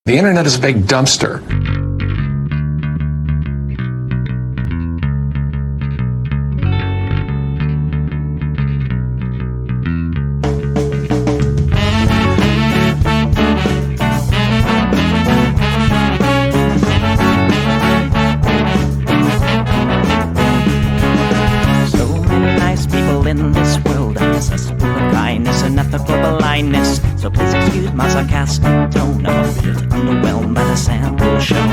The internet is a big dumpster. So please excuse my sarcastic tone. I'm a bit underwhelmed by the sample shown.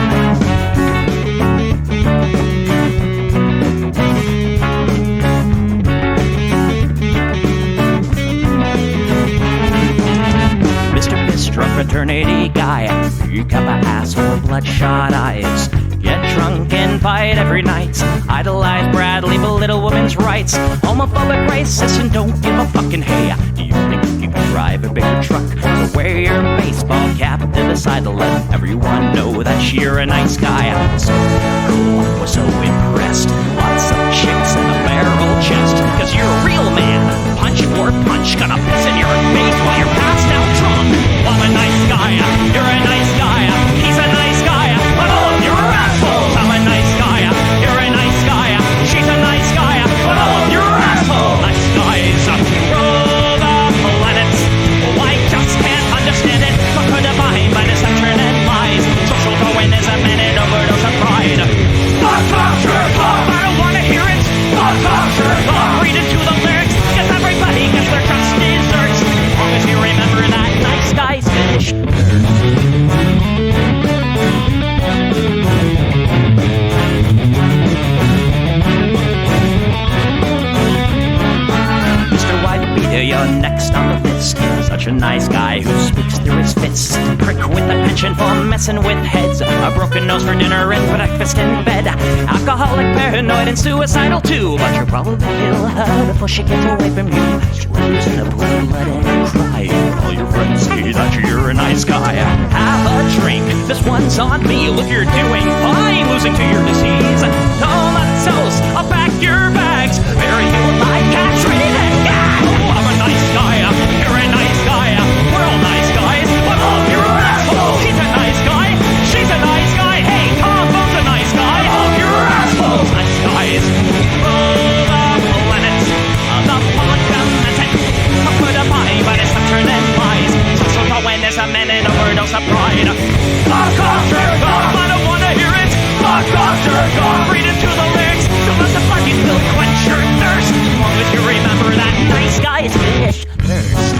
Mr. Bistro fraternity guy, you got my ass full of bloodshot eyes. Get drunk and fight every night. Idolize Bradley, belittle women's rights. Homophobic, racist, and don't give a fucking hey. Do you think you can drive a bigger truck? So wear your baseball cap to the side to let everyone know that you're a nice guy. So girl was so impressed. Lots of chicks and a barrel chest. Cause you're a real man. Punch for punch, gonna piss in your face while you're passed out drunk. I'm a nice guy. You're a nice guy. He's a nice guy. But all of you are assholes. I'm a nice guy. You're a nice guy. She's a nice guy. But all of you are assholes. Nice guys rule the planet. Well, I just can't understand it. Fuck defined by deception and lies. Social Darwinism and an overdose of pride. I don't wanna hear it. Read into the lyrics. Cause everybody gets their just desserts. As long as you remember that nice guy's finished. You're next on the list. Such a nice guy who speaks through his fists. Prick with a penchant for messing with heads. A broken nose for dinner and breakfast in bed. Alcoholic, paranoid, and suicidal too. But you'll probably kill her before she gets away from you. She lives in a pool of blood and cry. All your friends say that you're a nice guy. Have a drink, this one's on me. Look, you're doing fine, losing to your disease. Comatose, I'll pack your bags. Bury you like Katrina and Gag. I'm a nice guy, you're a nice guy. We're all nice guys, but all of you are assholes. He's a nice guy, she's a nice guy. Hey, Tombo's a nice guy. All of you are assholes. Nice guys rule the planet. The public dominant. Put a body by deception and lies. Social Darwinism and an overdose of pride. Fuck off, jerk off. I don't wanna hear it. Fuck off, jerk off. Read into the lyrics. Don't let the fucking pill quench your thirst. As long as you remember that nice guy's finished first.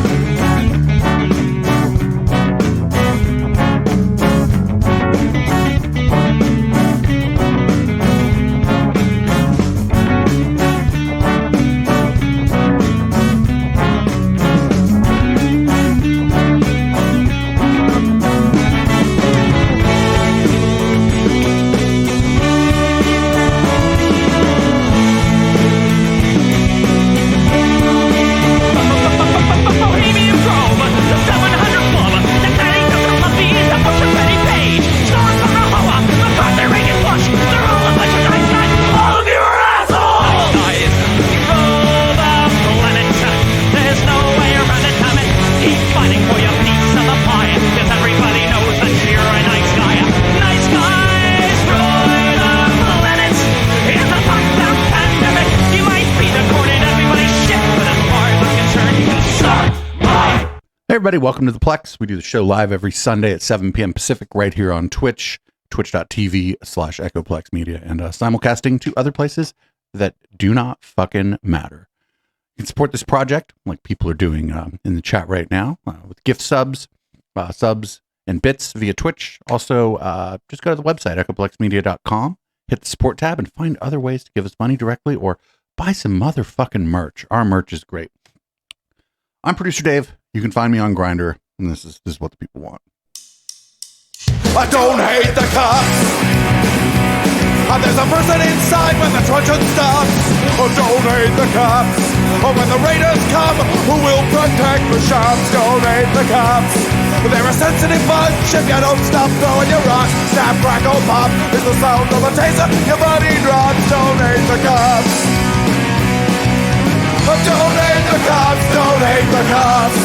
Everybody, welcome to the Plex. We do the show live every Sunday at 7 p.m. Pacific right here on Twitch, twitch.tv/EchoPlex Media, and simulcasting to other places that do not fucking matter. You can support this project like people are doing in the chat right now with gift subs and bits via Twitch. Also, just go to the website, echoplexmedia.com, hit the support tab, and find other ways to give us money directly or buy some motherfucking merch. Our merch is great. I'm producer Dave. You can find me on Grindr, and this is what the people want. I don't hate the cops. There's a person inside when the truncheon stops. Oh, don't hate the cops. Oh, when the raiders come, who will protect the shops? Don't hate the cops. They're a sensitive bunch if you don't stop throwing your rocks. Snap, crackle, pop is the sound of a taser. Your body drops. Don't hate the cops. Don't hate the cops, don't hate the cops.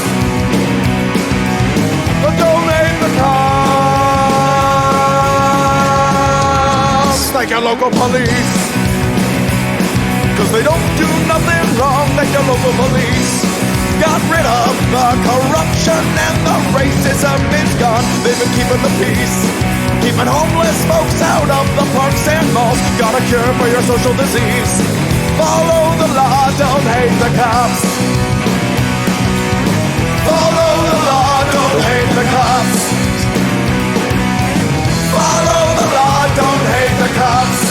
Don't hate the cops. Thank your local police. Cause they don't do nothing wrong. Thank your local police. Got rid of the corruption and the racism is gone. They've been keeping the peace, keeping homeless folks out of the parks and malls. Got a cure for your social disease. Follow the law, don't hate the cops. Follow the law, don't hate the cops. Follow the law, don't hate the cops.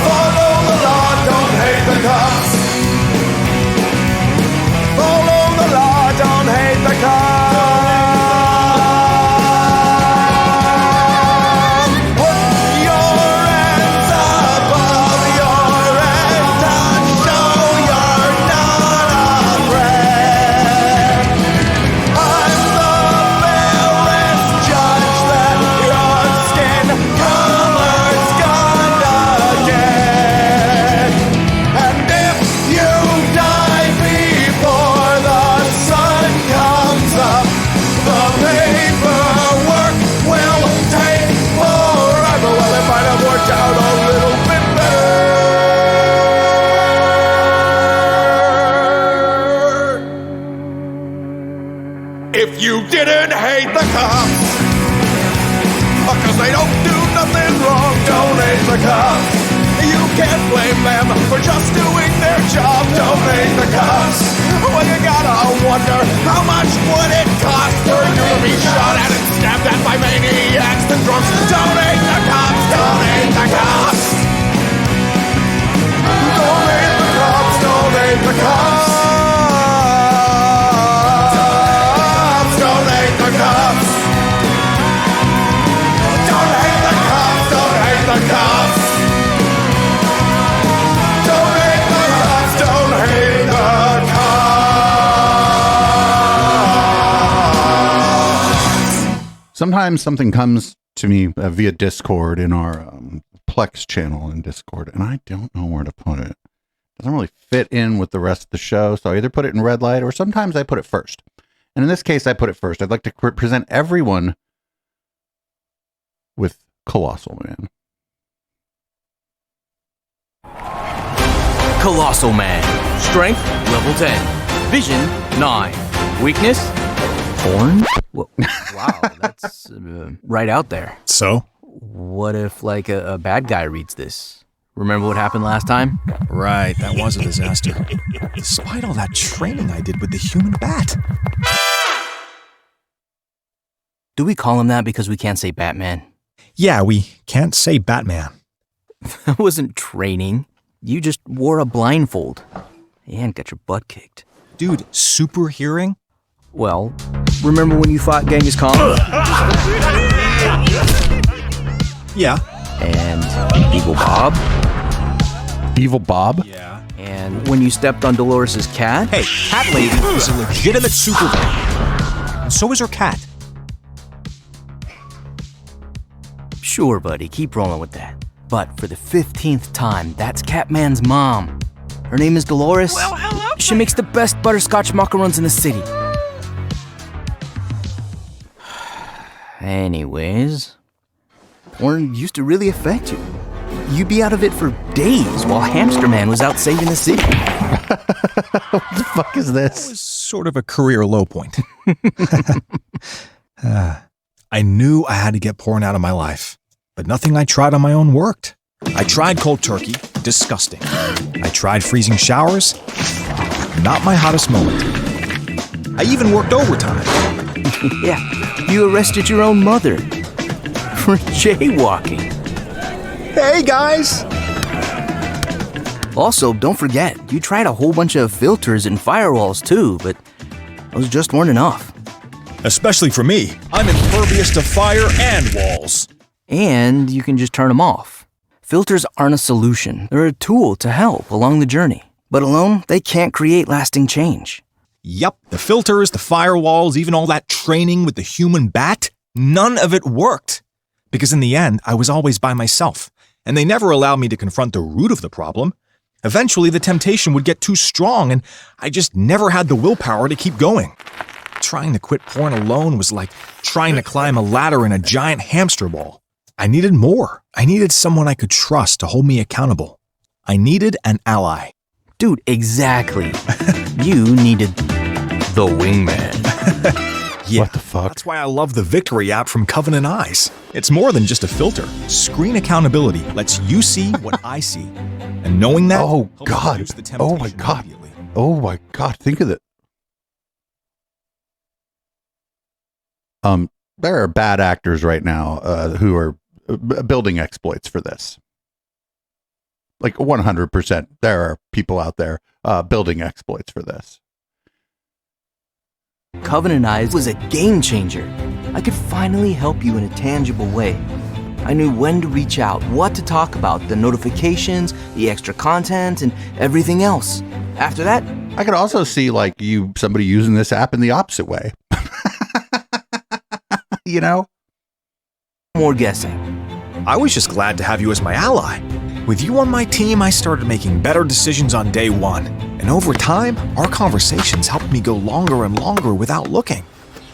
Follow the law, don't hate the cops. Follow the law, don't hate the cops. Put your hands above your head and show you're not afraid. I'm the fairest judge that your skin color's gonna get. And if you die before the sun comes up, the paperwork will take forever. Well, it might have worked out a little bit better if you didn't hate the cops. Cause they don't do nothing wrong, don't hate the cops. You can't blame them for just doing their job, don't hate the cops. Well, you gotta wonder, how much would it cost for you to be shot at and stabbed at by maniacs and drunks? Don't hate the cops, don't hate the cops. Don't hate the cops, don't hate the cops. Don't hate the cops. Don't hate the cops, don't hate the cops. Don't hate the cops, don't hate the cops. Sometimes something comes to me via Discord in our Plex channel in Discord, and I don't know where to put it. It doesn't really fit in with the rest of the show, so I either put it in red light or sometimes I put it first. And in this case, I put it first. I'd like to present everyone with Colossal Man. Colossal Man. Strength, level 10. Vision, 9. Weakness, porn? Wow, that's right out there. So? What if, like, a bad guy reads this? Remember what happened last time? Right, that was a disaster. Despite all that training I did with the human bat. Do we call him that because we can't say Batman? Yeah, we can't say Batman. That wasn't training. You just wore a blindfold and got your butt kicked. Dude, super hearing? Well, remember when you fought Genghis Khan? Yeah. And Evil Bob? Evil Bob? Yeah. And when you stepped on Dolores' cat? Hey, Cat Lady is a legitimate supervillain. And so is her cat. Sure, buddy, keep rolling with that. But for the 15th time, that's Catman's mom. Her name is Dolores. Well, hello. She makes the best butterscotch macarons in the city. Anyways, porn used to really affect you. You'd be out of it for days while Hamster Man was out saving the city. What the fuck is this? It was sort of a career low point. I knew I had to get porn out of my life, but nothing I tried on my own worked. I tried cold turkey, disgusting. I tried freezing showers, not my hottest moment. I even worked overtime. Yeah, you arrested your own mother for jaywalking. Hey, guys! Also, don't forget, you tried a whole bunch of filters and firewalls too, but those just weren't enough. Especially for me. I'm impervious to fire and walls. And you can just turn them off. Filters aren't a solution. They're a tool to help along the journey. But alone, they can't create lasting change. Yup, the filters, the firewalls, even all that training with the human bat, none of it worked. Because in the end, I was always by myself, and they never allowed me to confront the root of the problem. Eventually, the temptation would get too strong, and I just never had the willpower to keep going. Trying to quit porn alone was like trying to climb a ladder in a giant hamster ball. I needed more. I needed someone I could trust to hold me accountable. I needed an ally. Dude, exactly. You needed the wingman. Yeah, What the fuck? That's why I love the Victory app from Covenant Eyes. It's more than just a filter. Screen accountability lets you see what I see. And knowing that Oh, helps God. reduce the Oh, my temptation God. immediately. Oh my God, think of it. There are bad actors right now who are building exploits for this. Like 100%, there are people out there building exploits for this. Covenant Eyes was a game changer. I could finally help you in a tangible way. I knew when to reach out, what to talk about, the notifications, the extra content, and everything else. After that, I could also see like somebody using this app in the opposite way. You know? more guessing. I was just glad to have you as my ally. With you on my team, I started making better decisions on day one. And over time, our conversations helped me go longer and longer without looking.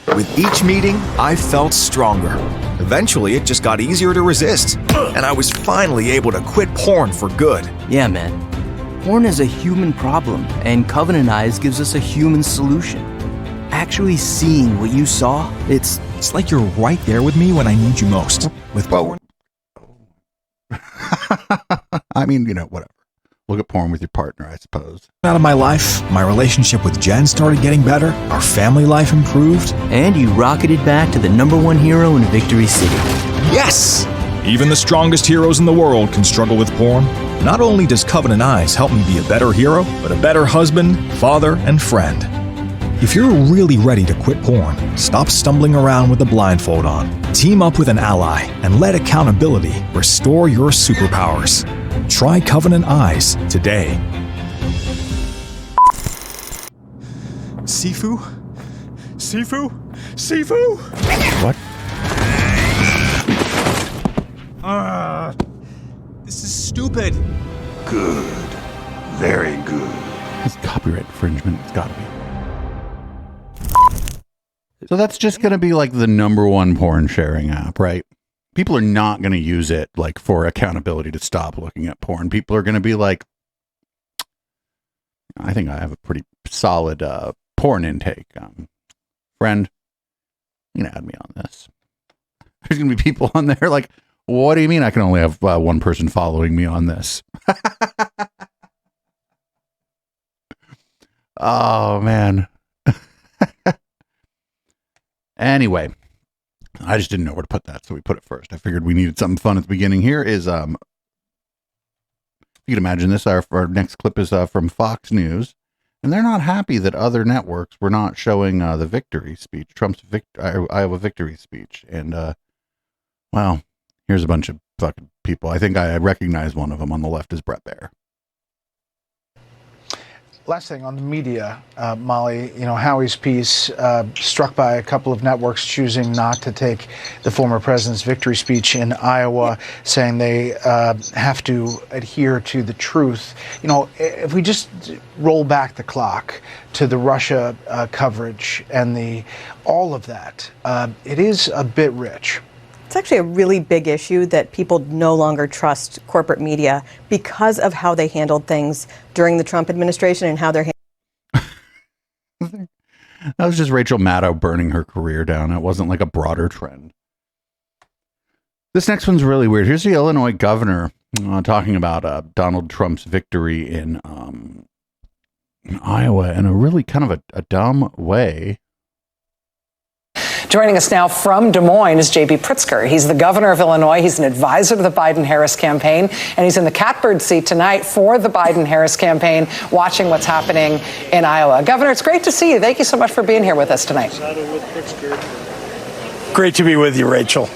With each meeting, I felt stronger. Eventually, it just got easier to resist. And I was finally able to quit porn for good. Yeah, man. Porn is a human problem, and Covenant Eyes gives us a human solution. Actually seeing what you saw, It's like you're right there with me when I need you most. With Well, porn, I mean, you know, whatever. Look at porn with your partner, I suppose. out of my life, my relationship with Jen started getting better, our family life improved. and you rocketed back to the #1 hero in Victory City. Yes! Even the strongest heroes in the world can struggle with porn. Not only does Covenant Eyes help me be a better hero, but a better husband, father, and friend. If you're really ready to quit porn, stop stumbling around with a blindfold on, team up with an ally, and let accountability restore your superpowers. Try Covenant Eyes today. Sifu? Sifu? Sifu? What? This is stupid. Good. Very good. It's copyright infringement. It's gotta be. So that's just gonna be like the #1 porn sharing app, right? People are not gonna use it like for accountability to stop looking at porn. People are gonna be like, I think I have a pretty solid porn intake. Friend, you can add me on this. There's gonna be people on there like, what do you mean I can only have one person following me on this? Oh, man. Anyway, I just didn't know where to put that, so we put it first. I figured we needed something fun at the beginning. Here is, if you can imagine this, our next clip is from Fox News, and they're not happy that other networks were not showing the victory speech, Trump's Iowa victory speech. And, well, here's a bunch of fucking people. I think I recognize one of them on the left is Brett Baer. Last thing on the media, Molly, you know, Howie's piece struck by a couple of networks choosing not to take the former president's victory speech in Iowa, saying they have to adhere to the truth. You know, if we just roll back the clock to the Russia coverage and all of that, it is a bit rich. It's actually a really big issue that people no longer trust corporate media because of how they handled things during the Trump administration and how they're That was just Rachel Maddow burning her career down. It wasn't like a broader trend. This next one's really weird. Here's the Illinois governor talking about Donald Trump's victory in Iowa in a really kind of a dumb way. Joining us now from Des Moines is J.B. Pritzker. He's the governor of Illinois. He's an advisor to the Biden-Harris campaign, and he's in the catbird seat tonight for the Biden-Harris campaign, watching what's happening in Iowa. Governor, it's great to see you. Thank you so much for being here with us tonight. Great to be with you, Rachel.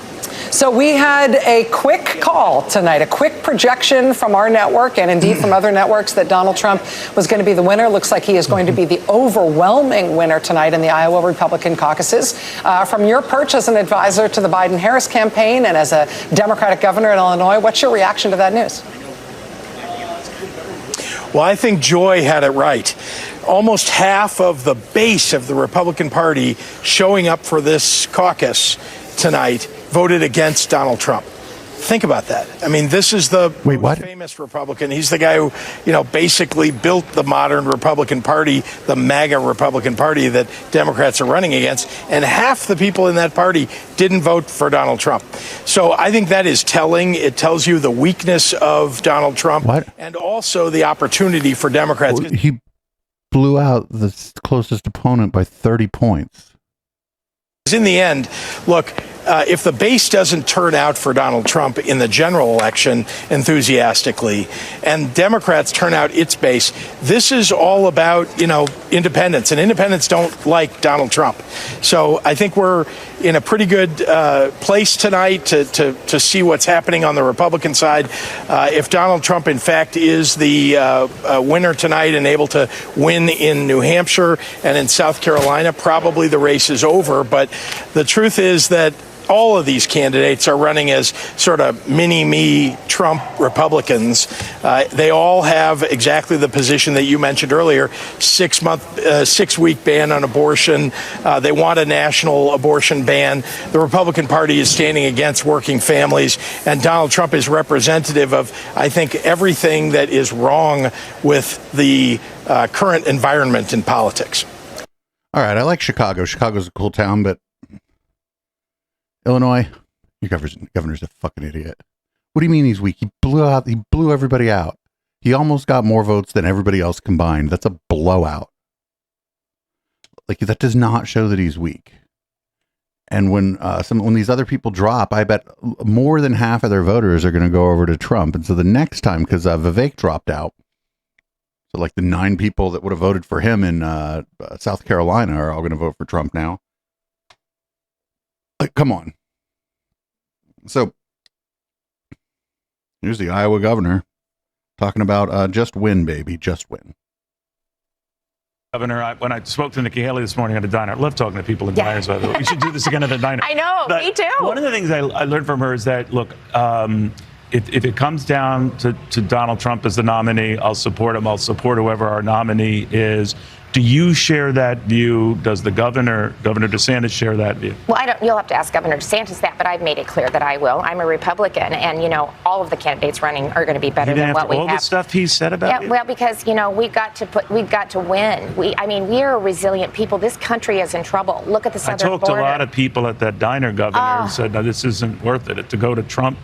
So we had a quick call tonight, a quick projection from our network and indeed from other networks that Donald Trump was going to be the winner. Looks like he is going to be the overwhelming winner tonight in the Iowa Republican caucuses. From your perch as an advisor to the Biden-Harris campaign and as a Democratic governor in Illinois, what's your reaction to that news? Well, I think Joy had it right. Almost half of the base of the Republican Party showing up for this caucus tonight voted against Donald Trump. Think about that. I mean, this is the famous Republican. He's the guy who, basically built the modern Republican Party, the MAGA Republican Party that Democrats are running against. And half the people in that party didn't vote for Donald Trump. So I think that is telling. It tells you the weakness of Donald Trump and also the opportunity for Democrats. He blew out the closest opponent by 30 points. In the end, look, if the base doesn't turn out for Donald Trump in the general election enthusiastically, and Democrats turn out its base, this is all about, independents. And independents don't like Donald Trump. So I think we're in a pretty good place tonight to see what's happening on the Republican side. If Donald Trump, in fact, is the winner tonight and able to win in New Hampshire and in South Carolina, probably the race is over. But the truth is that all of these candidates are running as sort of mini-me Trump Republicans. They all have exactly the position that you mentioned earlier, 6-week ban on abortion. They want a national abortion ban. The Republican Party is standing against working families, and Donald Trump is representative of, I think, everything that is wrong with the current environment in politics. All right, I like Chicago. Chicago's a cool town, but Illinois, your governor's a fucking idiot. What do you mean he's weak? He blew everybody out. He almost got more votes than everybody else combined. That's a blowout. Like, that does not show that he's weak. And when these other people drop, I bet more than half of their voters are going to go over to Trump. And so the next time, because Vivek dropped out, so like the 9 people that would have voted for him in South Carolina are all going to vote for Trump now. Like, come on. So here's the Iowa governor talking about just win, baby, just win. Governor, when I spoke to Nikki Haley this morning at a diner, I love talking to people in diners, by the way. We should do this again at a diner. I know, but me too. One of the things I learned from her is that, look, if it comes down to Donald Trump as the nominee, I'll support him. I'll support whoever our nominee is. Do you share that view? Does the Governor DeSantis, share that view? Well, you'll have to ask Governor DeSantis that, but I've made it clear that I will. I'm a Republican, and, all of the candidates running are going to be better than what we have. All the stuff he said about you? Well, because, we've got to win. We are a resilient people. This country is in trouble. Look at the southern border. I talked to a lot of people at that diner, Governor, and said, no, this isn't worth it. To go to Trump,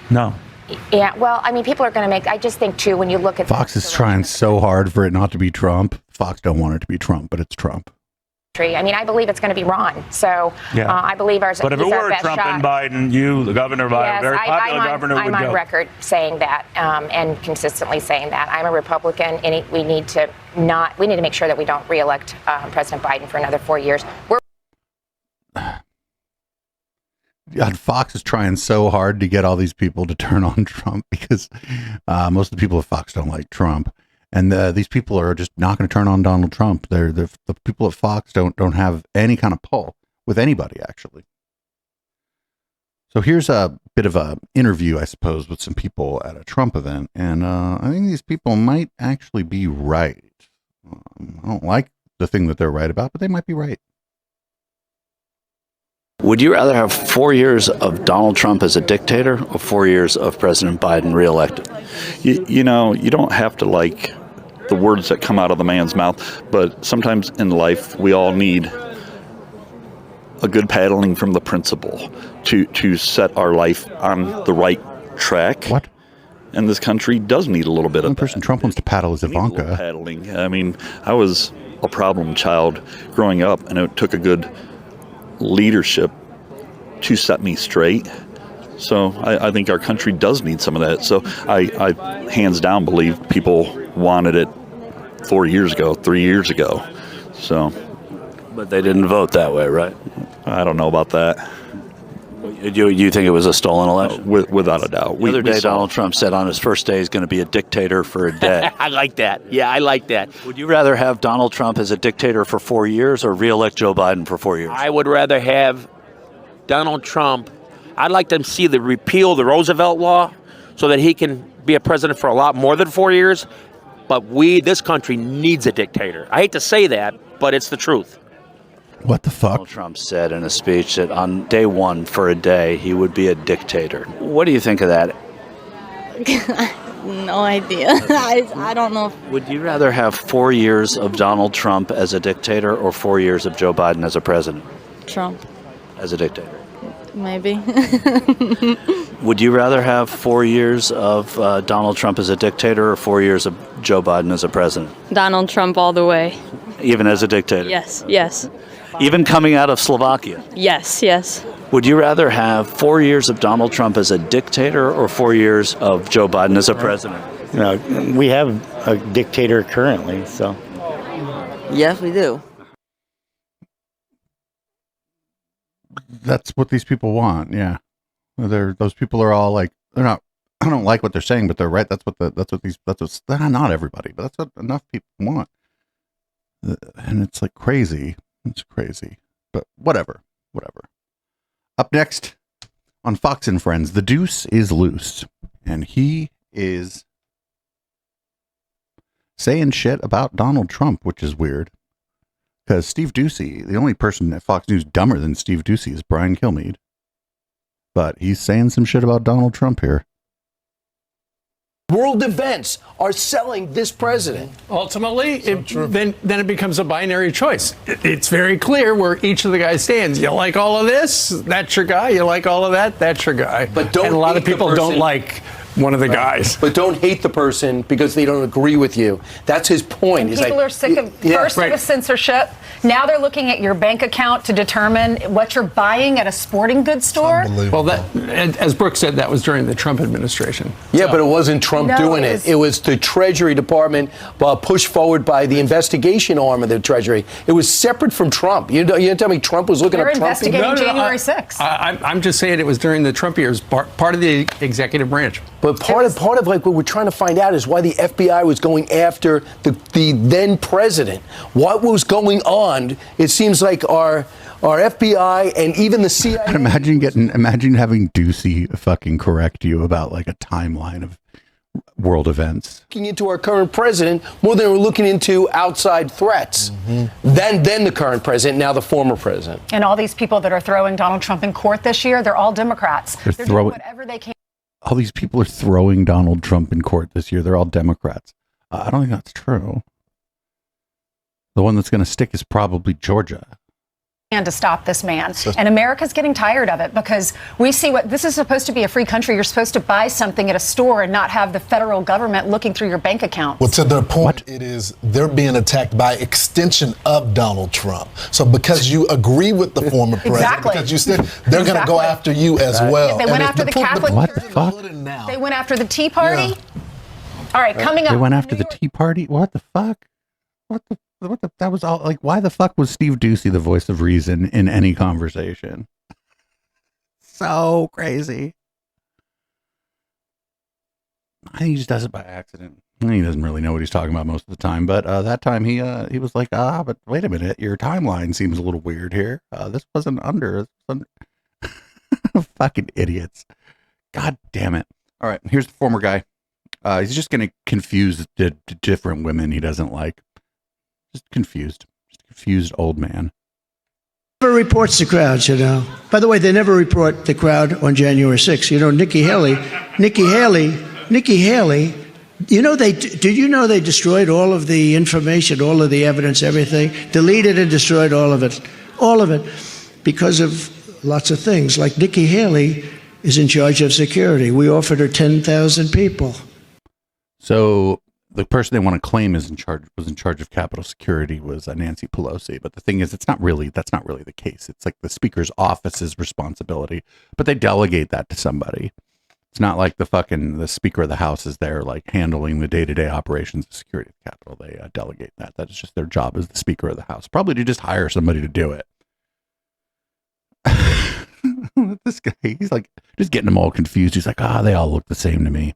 no. Yeah, well, people are going to make, I just think, too, when you look at Fox is trying so hard for it not to be Trump. Fox don't want it to be Trump, but it's Trump. I believe it's going to be Ron. So yeah. I believe ours. But if it were Trump and Biden, you, the Governor Biden, yes, very popular governor, would go. I'm on record saying that and consistently saying that. I'm a Republican, and we need to make sure that we don't reelect President Biden for another 4 years. God, Fox is trying so hard to get all these people to turn on Trump because most of the people at Fox don't like Trump, and these people are just not going to turn on Donald Trump. The people at Fox don't have any kind of pull with anybody, actually. So here's a bit of a interview, I suppose, with some people at a Trump event, and I think these people might actually be right. I don't like the thing that they're right about, but they might be right. Would you rather have 4 years of Donald Trump as a dictator or 4 years of President Biden reelected? You don't have to like the words that come out of the man's mouth, but sometimes in life we all need a good paddling from the principal to set our life on the right track. What? And this country does need a little bit of that. The person Trump wants to paddle is Ivanka. Paddling. I was a problem child growing up, and it took a good leadership to set me straight. So I think our country does need some of that. So I hands down believe people wanted it 4 years ago, 3 years ago. So, but they didn't vote that way, right? I don't know about that. You think it was a stolen election? Without a doubt. The other day, Donald Trump said on his first day he's going to be a dictator for a day. I like that. Yeah, I like that. Would you rather have Donald Trump as a dictator for 4 years or re-elect Joe Biden for 4 years? I would rather have Donald Trump. I'd like to see the repeal the Roosevelt law so that he can be a president for a lot more than 4 years. But this country needs a dictator. I hate to say that, but it's the truth. What the fuck? Donald Trump said in a speech that on day one, for a day, he would be a dictator. What do you think of that? No idea. I don't know. Would you rather have 4 years of Donald Trump as a dictator or 4 years of Joe Biden as a president? Trump. As a dictator. Maybe. Would you rather have 4 years of Donald Trump as a dictator or 4 years of Joe Biden as a president? Donald Trump all the way. Even as a dictator? Yes, yes. Even coming out of Slovakia? Yes, yes. Would you rather have 4 years of Donald Trump as a dictator or 4 years of Joe Biden as a president? You know, we have a dictator currently, so. Yes, we do. That's what these people want. Yeah. Those people are all like, they're not, I don't like what they're saying, but they're right. That's what not everybody, but that's what enough people want. And it's like crazy. It's crazy, but whatever. Up next on Fox and Friends, the deuce is loose, and he is saying shit about Donald Trump, which is weird because Steve Doocy, the only person at Fox News dumber than Steve Doocy is Brian Kilmeade, but he's saying some shit about Donald Trump here. World events are selling this president. Ultimately, then it becomes a binary choice. It's very clear where each of the guys stands. You like all of this? That's your guy. You like all of that? That's your guy. But and a lot of people don't like one of the guys. But don't hate the person because they don't agree with you. That's his point. And people are sick of first it was censorship. Now they're looking at your bank account to determine what you're buying at a sporting goods store. Well, that, as Brooke said, that was during the Trump administration. Yeah, but it wasn't Trump doing it. It was the Treasury Department pushed forward by the investigation arm of the Treasury. It was separate from Trump. You tell me Trump was looking They're at Trump? investigating January 6th. I'm just saying it was during the Trump years, part of the executive branch. But part of like what we're trying to find out is why the FBI was going after the then president. What was going on? It seems like our FBI and even the CIA. Imagine having Doocy fucking correct you about like a timeline of world events. Looking into our current president more than we're looking into outside threats. Then the current president, now the former president. And all these people that are throwing Donald Trump in court this year, they're all Democrats. They're doing whatever they can. All these people are throwing Donald Trump in court this year. They're all Democrats. I don't think that's true. The one that's going to stick is probably Georgia. And to stop this man. And America's getting tired of it because we see what this is supposed to be a free country. You're supposed to buy something at a store and not have the federal government looking through your bank account. Well, to their point, it is they're being attacked by extension of Donald Trump. So because you agree with the former president, because you said they're going to go after you as well. Yeah, they went after the Catholic What the fuck? They went after the Tea Party. All right, coming up. They went after the Tea Party? What the fuck? That was all like, why the fuck was Steve Doocy the voice of reason in any conversation? So crazy. I think he just does it by accident. He doesn't really know what he's talking about most of the time, but that time he was like, but wait a minute, your timeline seems a little weird here. This wasn't under. Fucking idiots. God damn it. All right, here's the former guy. He's just going to confuse the different women he doesn't like. Just confused old man. Never reports the crowds, you know. By the way, they never report the crowd on January 6th. You know, Nikki Haley. You know, did you know they destroyed all of the information, all of the evidence, everything, deleted and destroyed all of it, because of lots of things. Like Nikki Haley is in charge of security. We offered her 10,000 people. So the person they want to claim was in charge of Capitol security was Nancy Pelosi. But the thing is, that's not really the case. It's like the Speaker's office's responsibility, but they delegate that to somebody. It's not like the Speaker of the House is there like handling the day-to-day operations of security of the Capitol. They delegate that. That is just their job as the Speaker of the House. Probably to just hire somebody to do it. This guy, he's like just getting them all confused. He's like, they all look the same to me.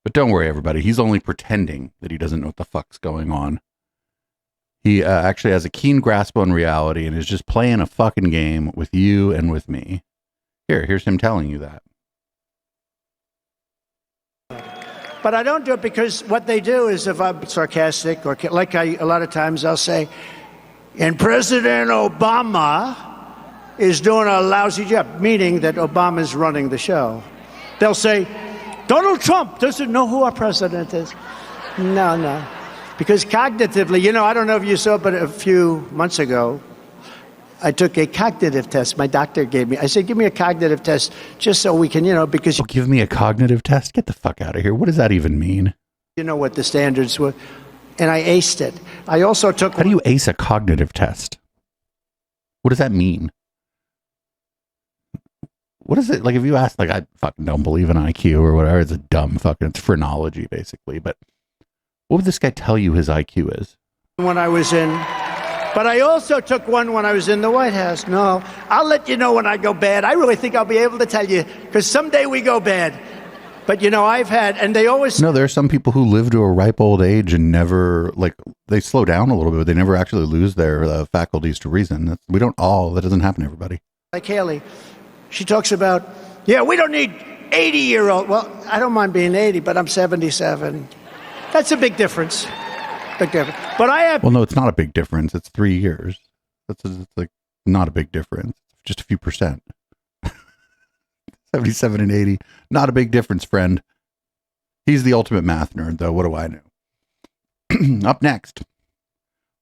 But don't worry, everybody. He's only pretending that he doesn't know what the fuck's going on. He actually has a keen grasp on reality and is just playing a fucking game with you and with me. Here's him telling you that. But I don't do it because what they do is, if I'm sarcastic or a lot of times I'll say, and President Obama is doing a lousy job, meaning that Obama's running the show. They'll say, Donald Trump doesn't know who our president is. No. Because cognitively, I don't know if you saw, but a few months ago, I took a cognitive test. My doctor gave me. I said, give me a cognitive test just so we can, because... give me a cognitive test? Get the fuck out of here. What does that even mean? You know what the standards were. And I aced it. I also took... How do you ace a cognitive test? What does that mean? What is it? Like, if you ask, like, I fucking don't believe in IQ or whatever, it's a dumb fucking, it's phrenology, basically. But what would this guy tell you his IQ is? When I was in... But I also took one when I was in the White House. No, I'll let you know when I go bad. I really think I'll be able to tell you, because someday we go bad. But, I've had, and they always... No, there are some people who live to a ripe old age and never, they slow down a little bit, but they never actually lose their faculties to reason. That doesn't happen to everybody. Like Haley, she talks about, we don't need 80-year-old. Well, I don't mind being 80, but I'm 77. That's a big difference. But I have... Well, no, it's not a big difference. It's 3 years. It's not a big difference. Just a few percent. 77 and 80. Not a big difference, friend. He's the ultimate math nerd, though. What do I know? Up next,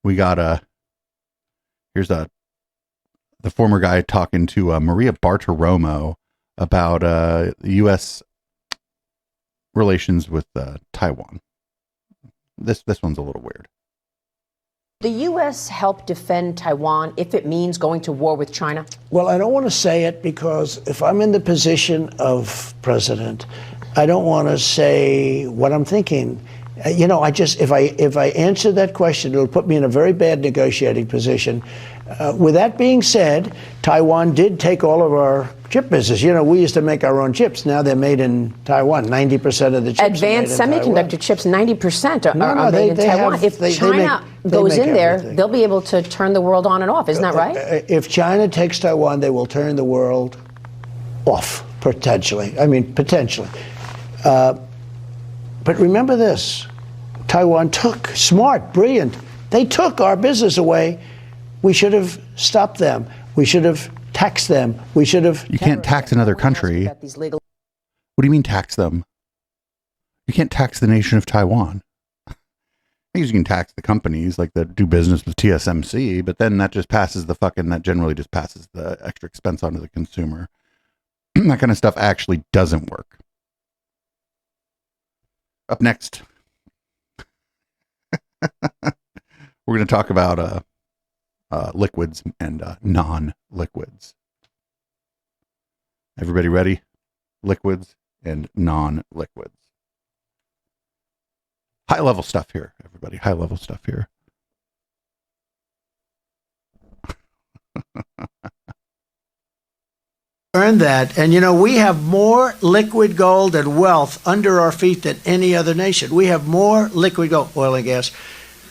we got here's the former guy talking to Maria Bartiromo about U.S. relations with Taiwan. This one's a little weird. The U.S. help defend Taiwan if it means going to war with China? Well, I don't want to say it because if I'm in the position of president, I don't want to say what I'm thinking. If I answer that question, it'll put me in a very bad negotiating position. With that being said, Taiwan did take all of our chip business. We used to make our own chips. Now they're made in Taiwan. 90% of the chips Advanced are made in semiconductor Taiwan. chips, 90% are made in Taiwan. If China goes in there, they'll be able to turn the world on and off. Isn't that right? If China takes Taiwan, they will turn the world off, potentially. I mean, potentially. But remember this. Taiwan took, smart, brilliant. They took our business away. We should have stopped them. We should have taxed them. We should have... You can't tax another country. What do you mean tax them? You can't tax the nation of Taiwan. I think you can tax the companies that do business with TSMC, but then that just passes that generally just passes the extra expense onto the consumer. That kind of stuff actually doesn't work. Up next, we're going to talk about liquids and non-liquids. Everybody ready? Liquids and non-liquids. High level stuff here, everybody. High level stuff here. Earn that. And we have more liquid gold and wealth under our feet than any other nation. We have more liquid gold, oil and gas,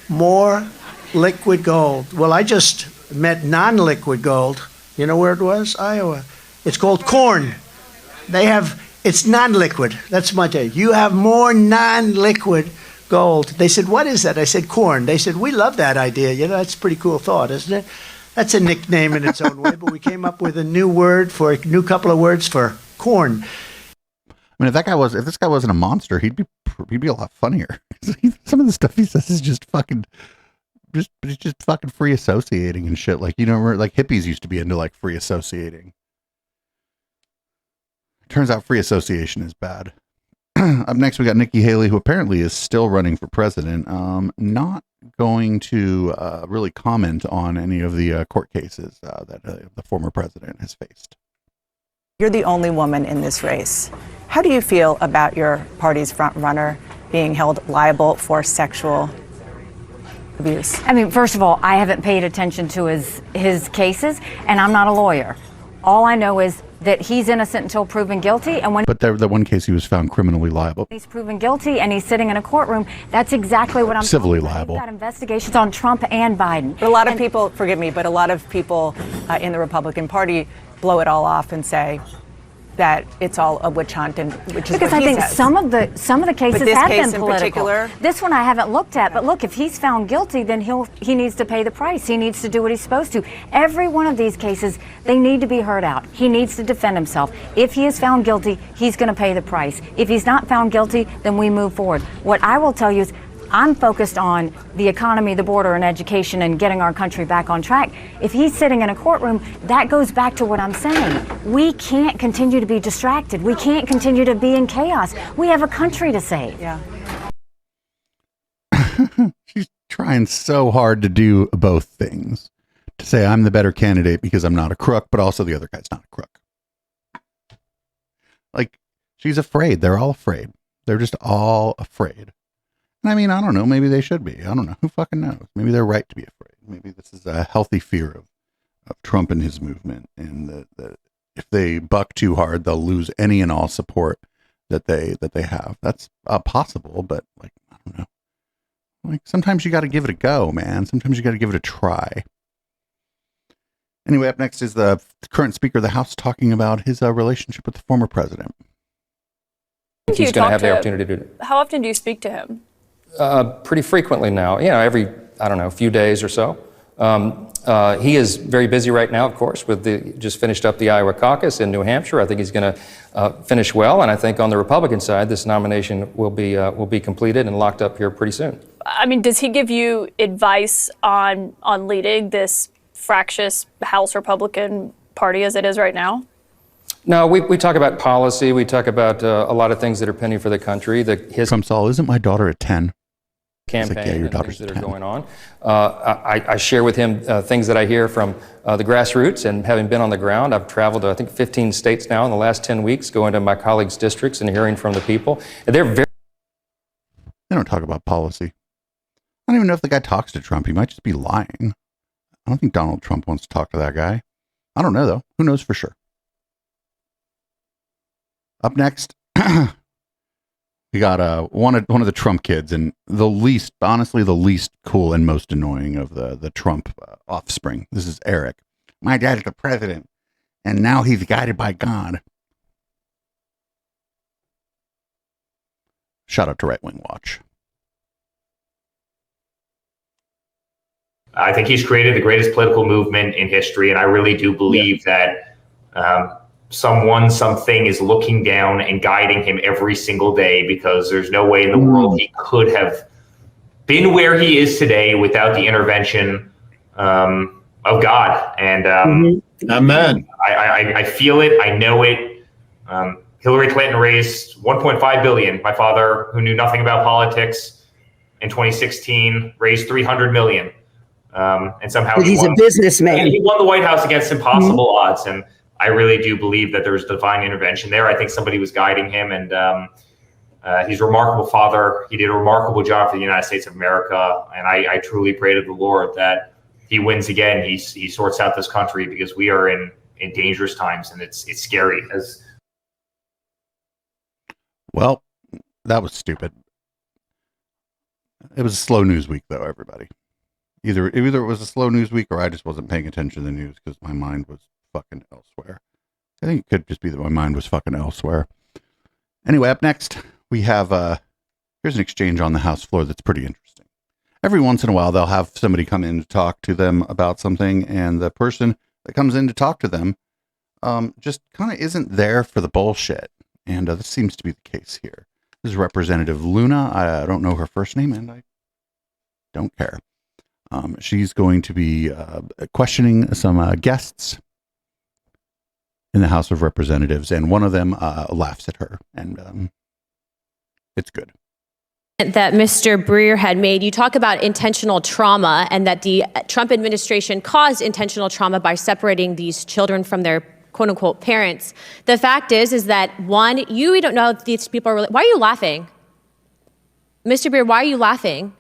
more liquid gold. Well, I just met non-liquid gold. You know where it was? Iowa. It's called corn. It's non-liquid. That's my take. You have more non-liquid gold. They said, what is that? I said, corn. They said, we love that idea. That's a pretty cool thought, isn't it? That's a nickname in its own way, but we came up with a new couple of words for corn. I mean, if this guy wasn't a monster, he'd be a lot funnier. Some of the stuff he says is just fucking free associating and shit. Like hippies used to be into free associating. Turns out free association is bad. Up next, we got Nikki Haley, who apparently is still running for president. Not going to really comment on any of the court cases that the former president has faced. You're the only woman in this race. How do you feel about your party's front runner being held liable for sexual abuse? I mean, first of all, I haven't paid attention to his cases, and I'm not a lawyer. All I know is that he's innocent until proven guilty, and when the one case he was found criminally liable. He's proven guilty and he's sitting in a courtroom, that's exactly what I'm civilly talking about. liable. He's got investigations on Trump and Biden. But a lot of people, forgive me, but a lot of people in the Republican Party blow it all off and say, that it's all a witch hunt, and which is because what I he think says. some of the cases But this have case been in political. particular? This one I haven't looked at, but look, if he's found guilty, then he needs to pay the price. He needs to do what he's supposed to. Every one of these cases, they need to be heard out. He needs to defend himself. If he is found guilty, he's going to pay the price. If he's not found guilty, then we move forward. What I will tell you is, I'm focused on the economy, the border, and education, and getting our country back on track. If he's sitting in a courtroom, that goes back to what I'm saying. We can't continue to be distracted. We can't continue to be in chaos. We have a country to save. Yeah. She's trying so hard to do both things. To say I'm the better candidate because I'm not a crook, but also the other guy's not a crook. Like, she's afraid. They're all afraid. They're just all afraid. I mean, I don't know. Maybe they should be. I don't know. Who fucking knows? Maybe they're right to be afraid. Maybe this is a healthy fear of Trump and his movement. And that if they buck too hard, they'll lose any and all support that they have. That's possible, but like, I don't know. Like, sometimes you got to give it a go, man. Sometimes you got to give it a try. Anyway, up next is the current Speaker of the House talking about his relationship with the former president. He's going to have the opportunity to do it. How often do you speak to him? Pretty frequently now, every, few days or so. He is very busy right now, of course, just finished up the Iowa caucus in New Hampshire. I think he's going to finish well, and I think on the Republican side, this nomination will be completed and locked up here pretty soon. I mean, does he give you advice on leading this fractious House Republican Party as it is right now? No, we talk about policy. We talk about a lot of things that are pending for the country. Trump's all, isn't my daughter at 10? Campaign like, yeah, your and daughter's things that 10. are going on. I share with him things that I hear from the grassroots, and having been on the ground, I've traveled to, I think, 15 states now in the last 10 weeks, going to my colleagues' districts and hearing from the people. And they're very... They don't talk about policy. I don't even know if the guy talks to Trump. He might just be lying. I don't think Donald Trump wants to talk to that guy. I don't know, though. Who knows for sure? Up next, we got one of the Trump kids, and honestly, the least cool and most annoying of the Trump offspring. This is Eric. My dad's the president, and now he's guided by God. Shout out to Right Wing Watch. I think he's created the greatest political movement in history, and I really do believe that something is looking down and guiding him every single day, because there's no way in the world he could have been where he is today without the intervention of God. And Amen. I feel it. I know it. Hillary Clinton raised $1.5 billion. My father, who knew nothing about politics, in 2016 raised $300 million. And somehow he's a businessman. He won the White House against impossible odds. And I really do believe that there's divine intervention there. I think somebody was guiding him, and he's a remarkable father. He did a remarkable job for the United States of America. And I truly pray to the Lord that he wins again. He sorts out this country, because we are in dangerous times, and it's scary. Well, that was stupid. It was a slow news week, though, everybody. Either it was a slow news week, or I just wasn't paying attention to the news because my mind was fucking elsewhere. I think it could just be that my mind was fucking elsewhere. Anyway, up next, we have, here's an exchange on the House floor that's pretty interesting. Every once in a while, they'll have somebody come in to talk to them about something, and the person that comes in to talk to them just kind of isn't there for the bullshit. And this seems to be the case here. This is Representative Luna. I don't know her first name, and I don't care. She's going to be questioning some guests in the House of Representatives, and one of them laughs at her, and it's good. That Mr. Breer had made. You talk about intentional trauma, and that the Trump administration caused intentional trauma by separating these children from their quote unquote parents. The fact is that one, we don't know if these people are really, why are you laughing? Mr. Breer, why are you laughing?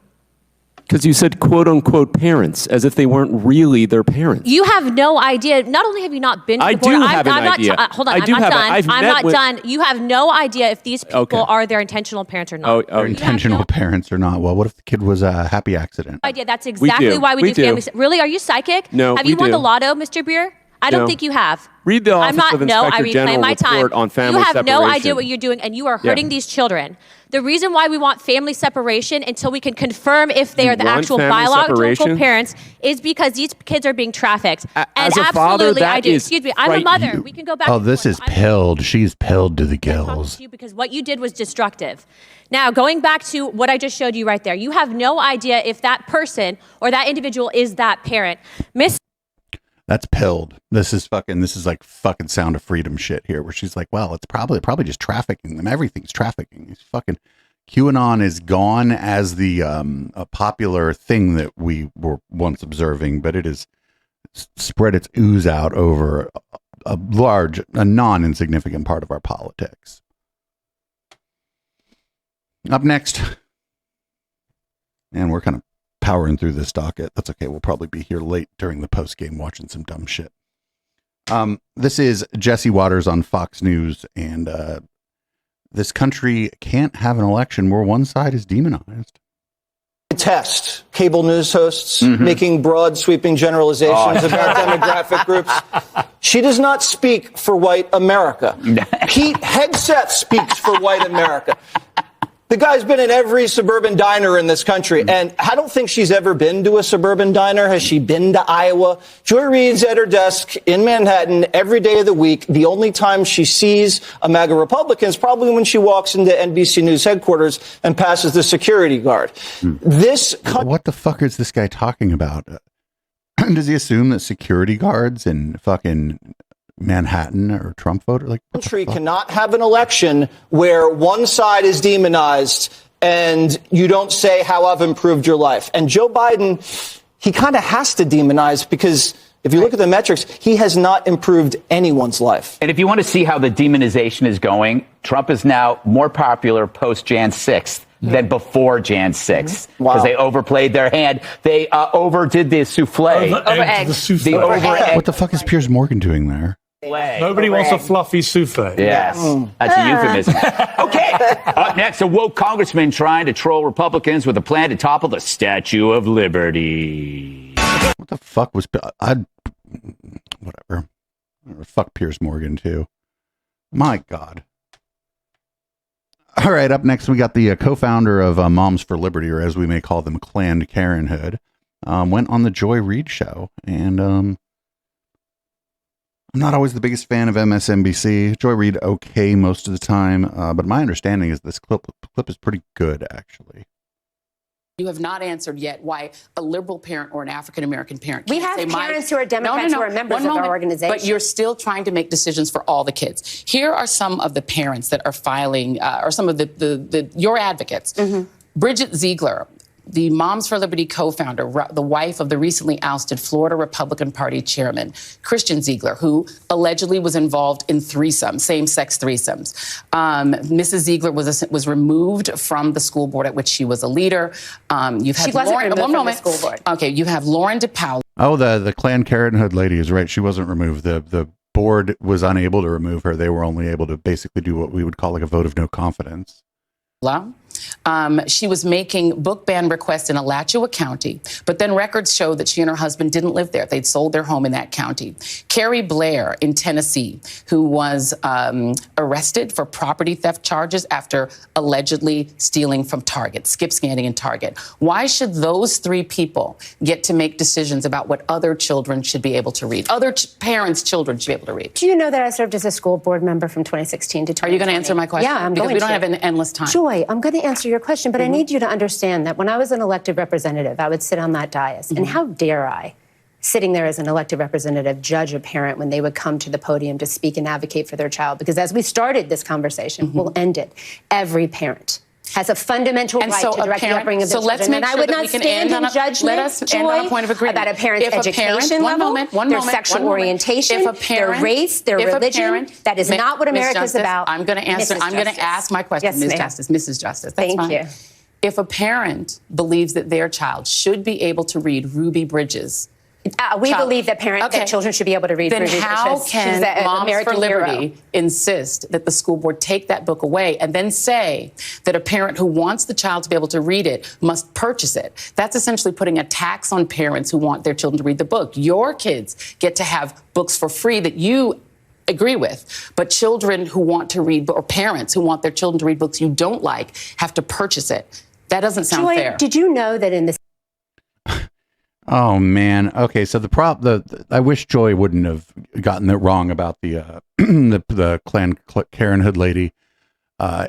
Because you said quote unquote parents, as if they weren't really their parents. You have no idea. Not only have you not been to the border, I'm not done. You have no idea if these people are their intentional parents or not. Their intentional parents or not. Well, what if the kid was a happy accident? Idea. That's exactly why we do family. Really? Are you psychic? No. Have you won the lotto, Mr. Breer? I don't think you have. Read the Office I'm not, of no, I Inspector reclaim General my time. report on family You have no separation. idea what you're doing, and you are hurting these children. The reason why we want family separation until we can confirm if they are the actual biological parents is because these kids are being trafficked. And as a absolutely, father, I do. Excuse me, I'm a mother. We can go back. Oh, this is pilled. She's pilled to the gills. Because what you did was destructive. Now, going back to what I just showed you right there, you have no idea if that person or that individual is that parent. That's pilled. This is like fucking Sound of Freedom shit here, where she's like, well, it's probably just trafficking them. Everything's trafficking. It's fucking QAnon is gone as the a popular thing that we were once observing, but it has spread its ooze out over a non-insignificant part of our politics. Up next, and we're kind of powering through this docket. That's okay. We'll probably be here late during the post game watching some dumb shit. This is Jesse Waters on Fox News, and this country can't have an election where one side is demonized. Test cable news hosts making broad sweeping generalizations about demographic groups. She does not speak for white America. Pete Hegseth speaks for white America. The guy's been in every suburban diner in this country, and I don't think she's ever been to a suburban diner. Has she been to Iowa? Joy Reid's at her desk in Manhattan every day of the week. The only time she sees a MAGA Republican is probably when she walks into NBC News headquarters and passes the security guard. What the fuck is this guy talking about? Does he assume that security guards in fucking Manhattan or Trump voter? Like, country cannot have an election where one side is demonized and you don't say how I've improved your life. And Joe Biden, he kind of has to demonize because if you look at the metrics, he has not improved anyone's life. And if you want to see how the demonization is going, Trump is now more popular post Jan 6th than before Jan 6th. Because they overplayed their hand. They overdid the souffle. What the fuck is Piers Morgan doing there? Nobody wants a fluffy souffle. Yes, that's a euphemism. Okay, up next, a woke congressman trying to troll Republicans with a plan to topple the Statue of Liberty. What the fuck was... whatever. Fuck Piers Morgan, too. My God. All right, up next, we got the co-founder of Moms for Liberty, or as we may call them, Planned Parenthood, went on the Joy Reid show, and... I'm not always the biggest fan of MSNBC. Joy Reid, okay, most of the time. But my understanding is this clip is pretty good, actually. You have not answered yet why a liberal parent or an African-American parent We can't have say parents who are Democrats who are members of our organization. But you're still trying to make decisions for all the kids. Here are some of the parents that are filing, or some of your advocates. Bridget Ziegler, the Moms for Liberty co-founder, the wife of the recently ousted Florida Republican Party chairman, Christian Ziegler, who allegedly was involved in same-sex threesomes. Mrs. Ziegler was removed from the school board at which she was a leader. You've had She wasn't removed from the school board. Okay, you have Lauren DePaul. Oh, the Planned Parenthood lady is right. She wasn't removed. The board was unable to remove her. They were only able to basically do what we would call like a vote of no confidence. She was making book ban requests in Alachua County, but then records show that she and her husband didn't live there. They'd sold their home in that county. Carrie Blair in Tennessee, who was arrested for property theft charges after allegedly stealing from Target, skip scanning in Target. Why should those three people get to make decisions about what other children should be able to read? Other parents' children should be able to read. Do you know that I served as a school board member from 2016 to 2020? Are you going to answer my question? Yeah, I'm because going we don't to. have an endless time. Joy, I'm going to answer your question, but I need you to understand that when I was an elected representative, I would sit on that dais, and how dare I, sitting there as an elected representative, judge a parent when they would come to the podium to speak and advocate for their child? Because as we started this conversation, we'll end it. Every parent has a fundamental right to direct the upbringing of their children. And I would not stand in judgment, Joy, about a parent's education level, their sexual orientation, their race, their religion. That is not what America is about. I'm going to answer. I'm going to ask my question, Ms. Justice. Mrs. Justice. That's fine. Thank you. If a parent believes that their child should be able to read Ruby Bridges, We believe that that children should be able to read. Then Ruby how Precious. can She's an Moms American for Liberty hero. insist that the school board take that book away and then say that a parent who wants the child to be able to read it must purchase it? That's essentially putting a tax on parents who want their children to read the book. Your kids get to have books for free that you agree with, but children who want to read, or parents who want their children to read books you don't like, have to purchase it. That doesn't sound Joy, fair. did you know that in the Oh man. Okay, so I wish Joy wouldn't have gotten it wrong about the the Planned Parenthood lady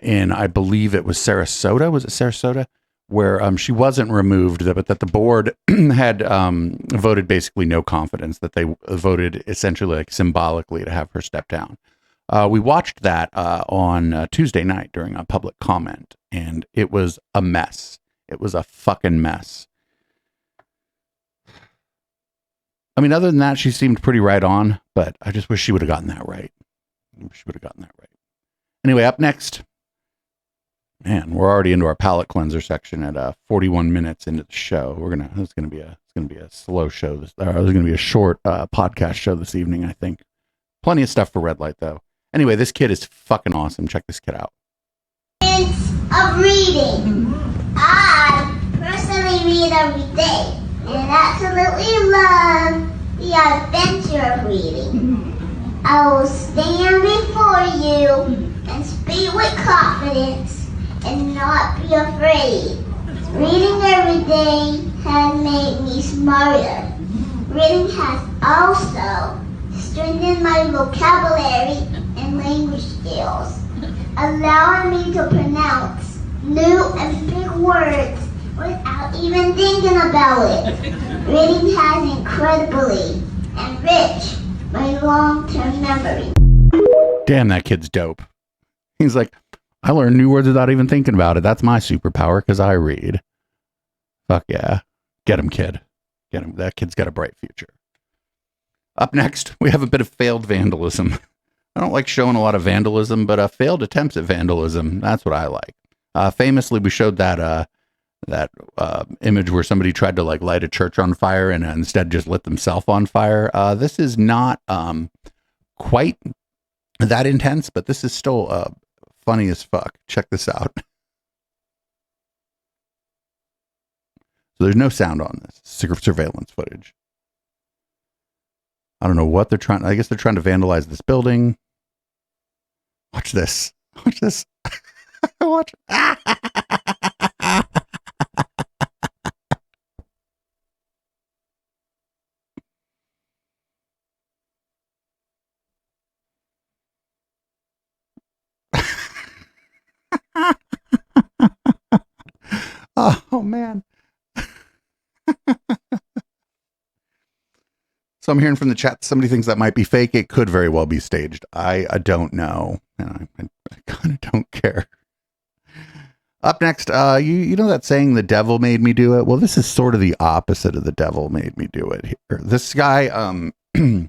in, I believe it was Sarasota. Was it Sarasota? Where she wasn't removed, but that the board had voted basically no confidence, that they voted essentially like symbolically to have her step down. We watched that on Tuesday night during a public comment, and it was a mess. It was a fucking mess. I mean, other than that, she seemed pretty right on, but I just wish she would have gotten that right. Anyway, up next, man, we're already into our palate cleanser section at 41 minutes into the show. It's gonna be a slow show. There's gonna be a short podcast show this evening, I think. Plenty of stuff for red light though. Anyway, this kid is fucking awesome. Check this kid out. Of reading. I personally read every day and absolutely love the adventure of reading. I will stand before you and speak with confidence and not be afraid. Reading every day has made me smarter. Reading has also strengthened my vocabulary and language skills, allowing me to pronounce new and big words without even thinking about it. Reading has incredibly enriched my long-term memory. Damn, that kid's dope. He's like, I learn new words without even thinking about it. That's my superpower because I read. Fuck yeah. Get him, kid. Get him. That kid's got a bright future. Up next, we have a bit of failed vandalism. I don't like showing a lot of vandalism, but failed attempts at vandalism, that's what I like. Famously, we showed that image where somebody tried to like light a church on fire and instead just lit themselves on fire. This is not quite that intense, but this is still funny as fuck. Check this out. So there's no sound on this. Surveillance footage. I don't know what they're trying. I guess they're trying to vandalize this building. Watch this. Watch this. Watch. Oh man. So I'm hearing from the chat, somebody thinks that might be fake. It could very well be staged. I don't know. And I kind of don't care. Up next, you know that saying, the devil made me do it? Well, this is sort of the opposite of the devil made me do it here. This guy, he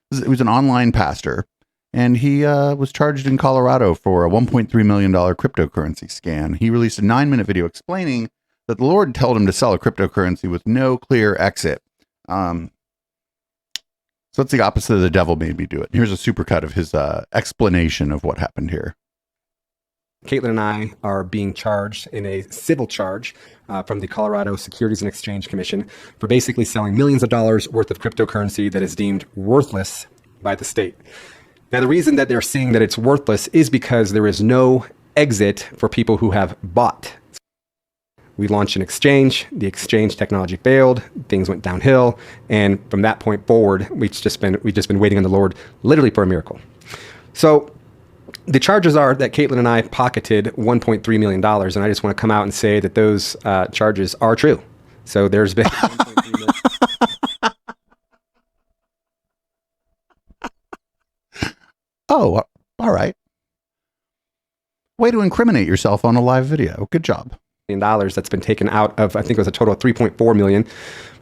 was an online pastor, and he was charged in Colorado for a $1.3 million cryptocurrency scam. He released a 9-minute video explaining that the Lord told him to sell a cryptocurrency with no clear exit. So that's the opposite of the devil made me do it. Here's a supercut of his explanation of what happened here. Caitlin and I are being charged in a civil charge from the Colorado Securities and Exchange Commission for basically selling millions of dollars worth of cryptocurrency that is deemed worthless by the state. Now, the reason that they're saying that it's worthless is because there is no exit for people who have bought. We launched an exchange, the exchange technology failed, things went downhill, and from that point forward, we've just been waiting on the Lord literally for a miracle. So the charges are that Caitlin and I pocketed $1.3 million, and I just want to come out and say that those charges are true. So there's been $1.3 million. Oh, all right. Way to incriminate yourself on a live video. Good job. That's been taken out of, I think it was a total of 3.4 million.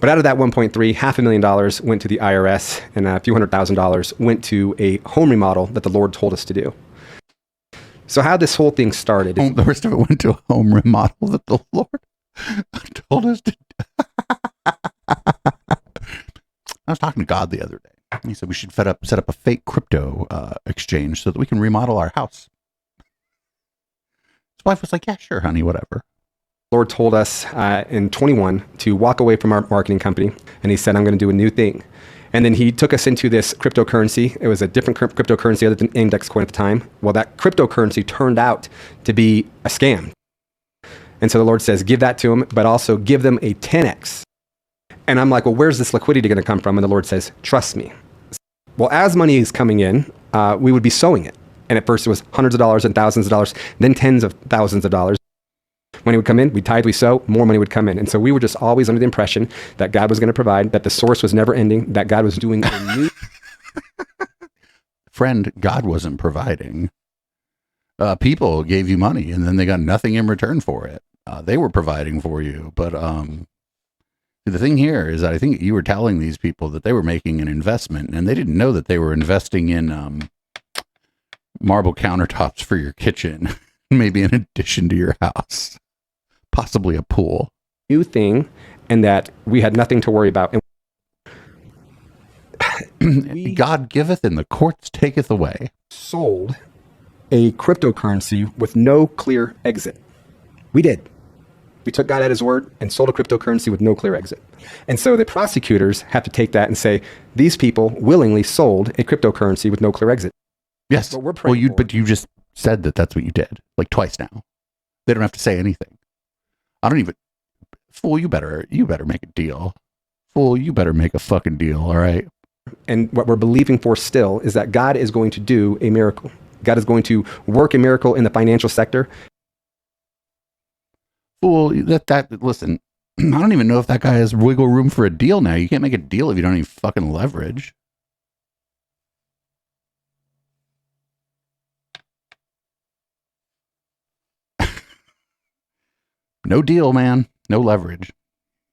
But out of that 1.3, $500,000 went to the IRS, and a few $100,000 went to a home remodel that the Lord told us to do. So how this whole thing started. The rest of it went to a home remodel that the Lord told us to do. I was talking to God the other day. And he said we should set up a fake crypto exchange so that we can remodel our house. His wife was like, yeah, sure, honey, whatever. Lord told us in 21 to walk away from our marketing company. And he said, I'm going to do a new thing. And then he took us into this cryptocurrency. It was a different cryptocurrency other than index coin at the time. Well, that cryptocurrency turned out to be a scam. And so the Lord says, give that to them, but also give them a 10x. And I'm like, well, where's this liquidity going to come from? And the Lord says, trust me. Well, as money is coming in, we would be sowing it. And at first it was hundreds of dollars and thousands of dollars, then tens of thousands of dollars. Money would come in, we tithe, we sow, more money would come in. And so we were just always under the impression that God was going to provide, that the source was never ending, that God was doing a new... Friend, God wasn't providing. People gave you money and then they got nothing in return for it. They were providing for you. But the thing here is that I think you were telling these people that they were making an investment and they didn't know that they were investing in marble countertops for your kitchen, maybe in addition to your house. Possibly a pool. New thing, and that we had nothing to worry about. God giveth and the courts taketh away. Sold a cryptocurrency with no clear exit. We did. We took God at his word and sold a cryptocurrency with no clear exit. And so the prosecutors have to take that and say, these people willingly sold a cryptocurrency with no clear exit. Yes. But you just said that that's what you did, like twice now. They don't have to say anything. I don't even, fool, you better make a deal. Fool, you better make a fucking deal, all right? And what we're believing for still is that God is going to do a miracle. God is going to work a miracle in the financial sector. Fool, listen, I don't even know if that guy has wiggle room for a deal now. You can't make a deal if you don't have any fucking leverage. No deal, man. No leverage.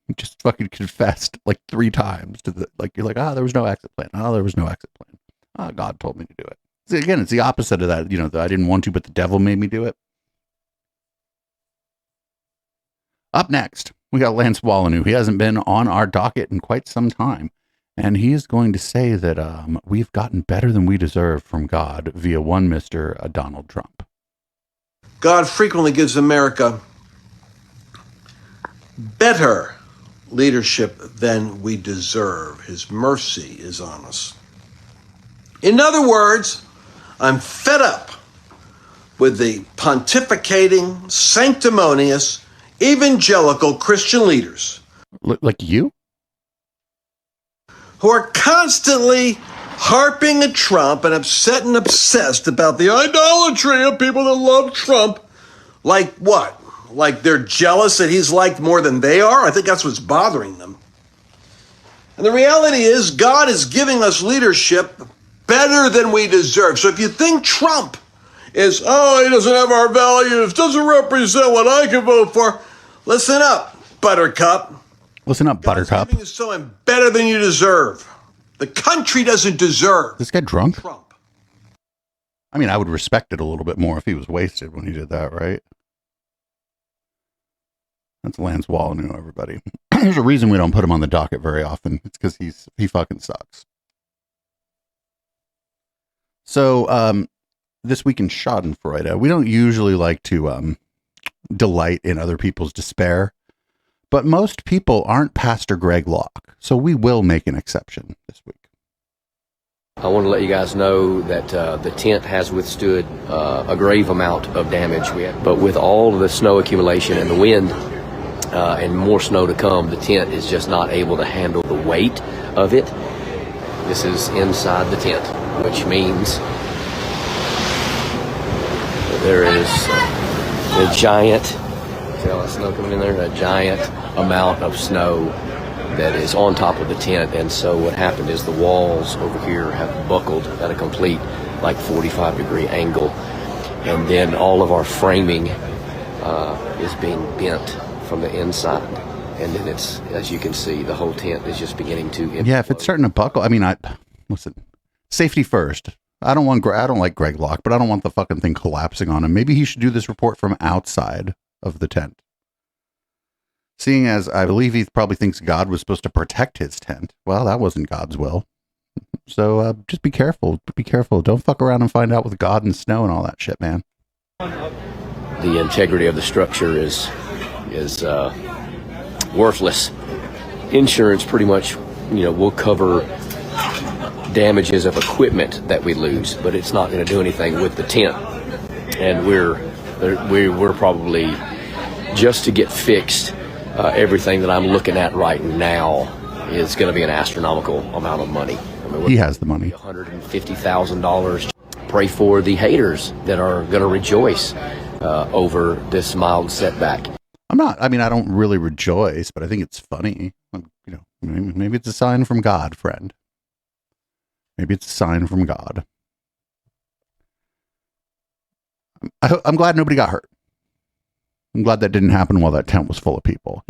You just fucking confessed like 3 times to you're like, there was no exit plan. There was no exit plan. God told me to do it. See, again, it's the opposite of that. I didn't want to, but the devil made me do it. Up next, we got Lance Wallanu. He hasn't been on our docket in quite some time. And he is going to say that we've gotten better than we deserve from God via one Mr. Donald Trump. God frequently gives America better leadership than we deserve. His mercy is on us. In other words, I'm fed up with the pontificating, sanctimonious, evangelical Christian leaders. Like you? Who are constantly harping at Trump and upset and obsessed about the idolatry of people that love Trump. Like what? Like they're jealous that he's liked more than they are? I think that's what's bothering them. And the reality is God is giving us leadership better than we deserve. So if you think Trump is, he doesn't have our values, doesn't represent what I can vote for, listen up, Buttercup. Listen up, Buttercup. God's giving you something better than you deserve. The country doesn't deserve this guy drunk? Trump. I mean, I would respect it a little bit more if he was wasted when he did that, right? That's Lance Wallanu, everybody. There's a reason we don't put him on the docket very often. It's because he fucking sucks. So, this week in Schadenfreude, we don't usually like to delight in other people's despair, but most people aren't Pastor Greg Locke, so we will make an exception this week. I want to let you guys know that the tent has withstood a grave amount of damage, but with all of the snow accumulation and the wind and more snow to come, the tent is just not able to handle the weight of it. This is inside the tent, which means there is a giant, see all that snow coming in there, a giant amount of snow that is on top of the tent. And so what happened is the walls over here have buckled at a complete 45-degree angle, and then all of our framing is being bent from the inside, and then it's, as you can see, the whole tent is just beginning to implode. Yeah, if it's starting to buckle, I mean, listen, safety first. I don't like Greg Locke, but I don't want the fucking thing collapsing on him. Maybe he should do this report from outside of the tent. Seeing as I believe he probably thinks God was supposed to protect his tent. Well, that wasn't God's will. So just be careful. Be careful. Don't fuck around and find out with God and snow and all that shit, man. The integrity of the structure is worthless. Insurance pretty much, will cover damages of equipment that we lose, but it's not going to do anything with the tent. And we're probably, just to get fixed, everything that I'm looking at right now is going to be an astronomical amount of money. He has the money. $150,000. Pray for the haters that are going to rejoice over this mild setback. I don't really rejoice, but I think it's funny. Maybe it's a sign from God, friend. Maybe it's a sign from God. I'm glad nobody got hurt. I'm glad that didn't happen while that tent was full of people.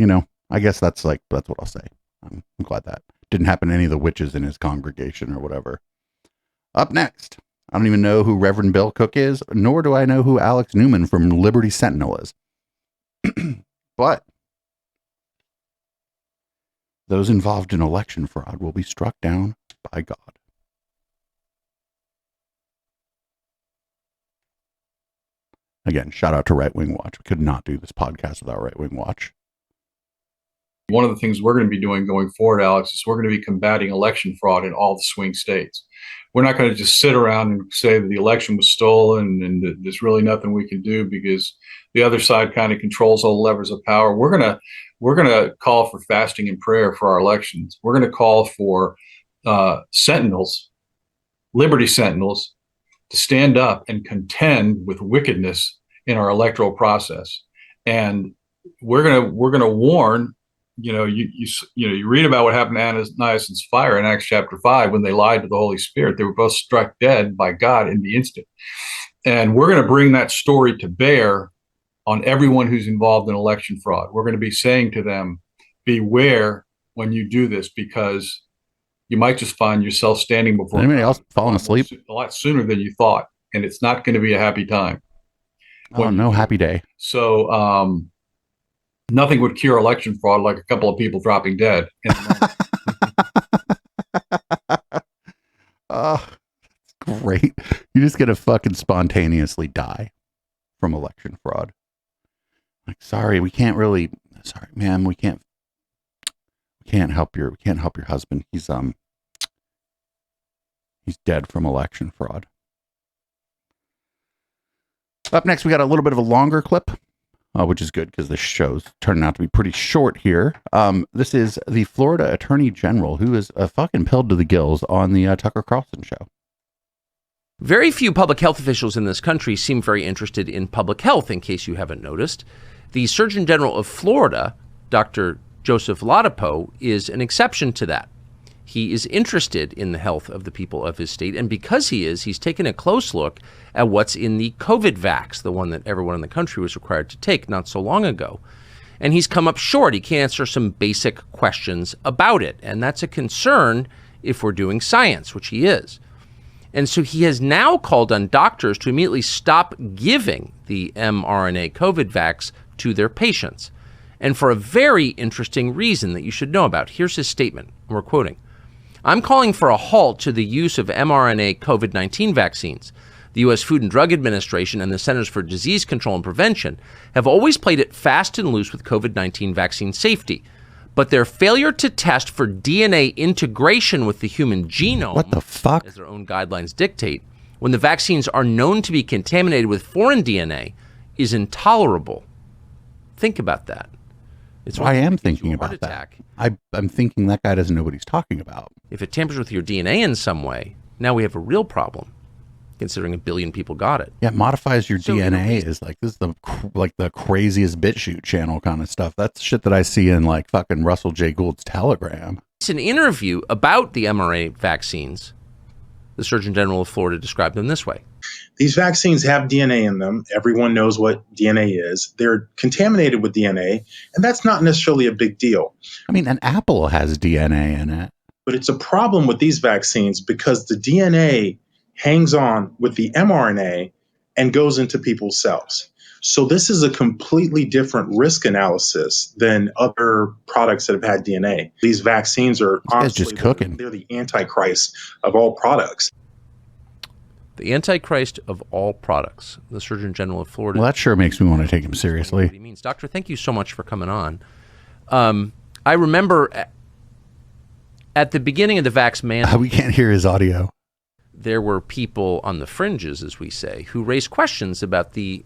I guess that's what I'll say. I'm glad that didn't happen to any of the witches in his congregation or whatever. Up next, I don't even know who Reverend Bill Cook is, nor do I know who Alex Newman from Liberty Sentinel is. But those involved in election fraud will be struck down by God. Again, shout out to Right Wing Watch. We could not do this podcast without Right Wing Watch. One of the things we're going to be doing going forward, Alex, is we're going to be combating election fraud in all the swing states. We're not going to just sit around and say that the election was stolen and that there's really nothing we can do because the other side kind of controls all the levers of power. We're going to call for fasting and prayer for our elections. We're going to call for sentinels, Liberty Sentinels, to stand up and contend with wickedness in our electoral process. And we're going to warn. You read about what happened to Ananias and Sapphira in Acts chapter 5 when they lied to the Holy Spirit. They were both struck dead by God in the instant. And we're going to bring that story to bear on everyone who's involved in election fraud. We're going to be saying to them, beware when you do this, because you might just find yourself standing before anybody else falling asleep a lot sooner than you thought. And it's not going to be a happy time. No happy day. So, nothing would cure election fraud like a couple of people dropping dead. Oh, that's great. You're just going to fucking spontaneously die from election fraud. Like, sorry, ma'am, we can't help your husband. He's dead from election fraud. Up next, we got a little bit of a longer clip. Which is good because this show's turning out to be pretty short here. This is the Florida Attorney General, who is fucking pilled to the gills on the Tucker Carlson show. Very few public health officials in this country seem very interested in public health, in case you haven't noticed. The Surgeon General of Florida, Dr. Joseph Ladapo, is an exception to that. He is interested in the health of the people of his state, and because he's taken a close look at what's in the COVID vax, the one that everyone in the country was required to take not so long ago. And he's come up short. He can't answer some basic questions about it, and that's a concern if we're doing science, which he is. And so he has now called on doctors to immediately stop giving the mRNA COVID vax to their patients, and for a very interesting reason that you should know about. Here's his statement, and we're quoting. I'm calling for a halt to the use of mRNA COVID-19 vaccines. The U.S. Food and Drug Administration and the Centers for Disease Control and Prevention have always played it fast and loose with COVID-19 vaccine safety. But their failure to test for DNA integration with the human genome, what the fuck, as their own guidelines dictate, when the vaccines are known to be contaminated with foreign DNA, is intolerable. Think about that. I am thinking about that. I'm thinking that guy doesn't know what he's talking about. If it tampers with your DNA in some way, now we have a real problem, considering 1 billion people got it. Yeah, modifies your DNA is like, this is the craziest BitChute channel kind of stuff. That's shit that I see in like fucking Russell J. Gould's Telegram. It's an interview about the mRNA vaccines. The Surgeon General of Florida described them this way. These vaccines have DNA in them. Everyone knows what DNA is. They're contaminated with DNA, and that's not necessarily a big deal. I mean, an apple has DNA in it. But it's a problem with these vaccines because the DNA hangs on with the mRNA and goes into people's cells. So this is a completely different risk analysis than other products that have had DNA. These vaccines are honestly just cooking. They're the antichrist of all products. The antichrist of all products, the Surgeon General of Florida. Well, that sure makes me want to take him seriously. What he means. Doctor, thank you so much for coming on. I remember at the beginning of the vax mandate, we can't hear his audio. There were people on the fringes, as we say, who raised questions about the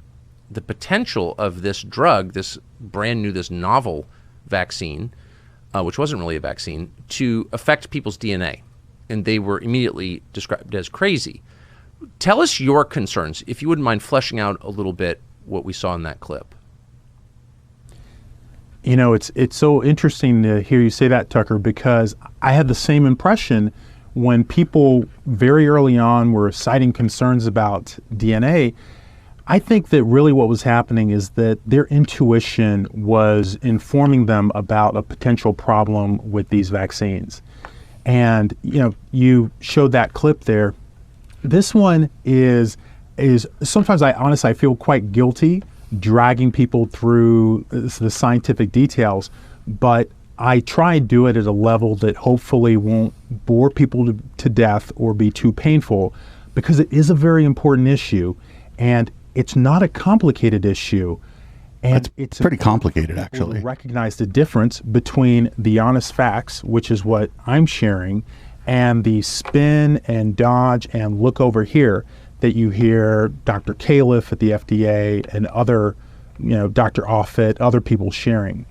potential of this drug, this brand new, this novel vaccine, which wasn't really a vaccine, to affect people's DNA. And they were immediately described as crazy. Tell us your concerns, if you wouldn't mind fleshing out a little bit what we saw in that clip. You know, it's so interesting to hear you say that, Tucker, because I had the same impression when people very early on were citing concerns about DNA. I think that really what was happening is that their intuition was informing them about a potential problem with these vaccines. And, you know, you showed that clip there. This one is sometimes I feel quite guilty dragging people through the scientific details, but I try and do it at a level that hopefully won't bore people to death or be too painful, because it is a very important issue, and it's not a complicated issue. And it's pretty complicated, actually. Recognize the difference between the honest facts, which is what I'm sharing, and the spin and dodge and look over here that you hear Dr. Califf at the FDA and other, Dr. Offit, other people sharing.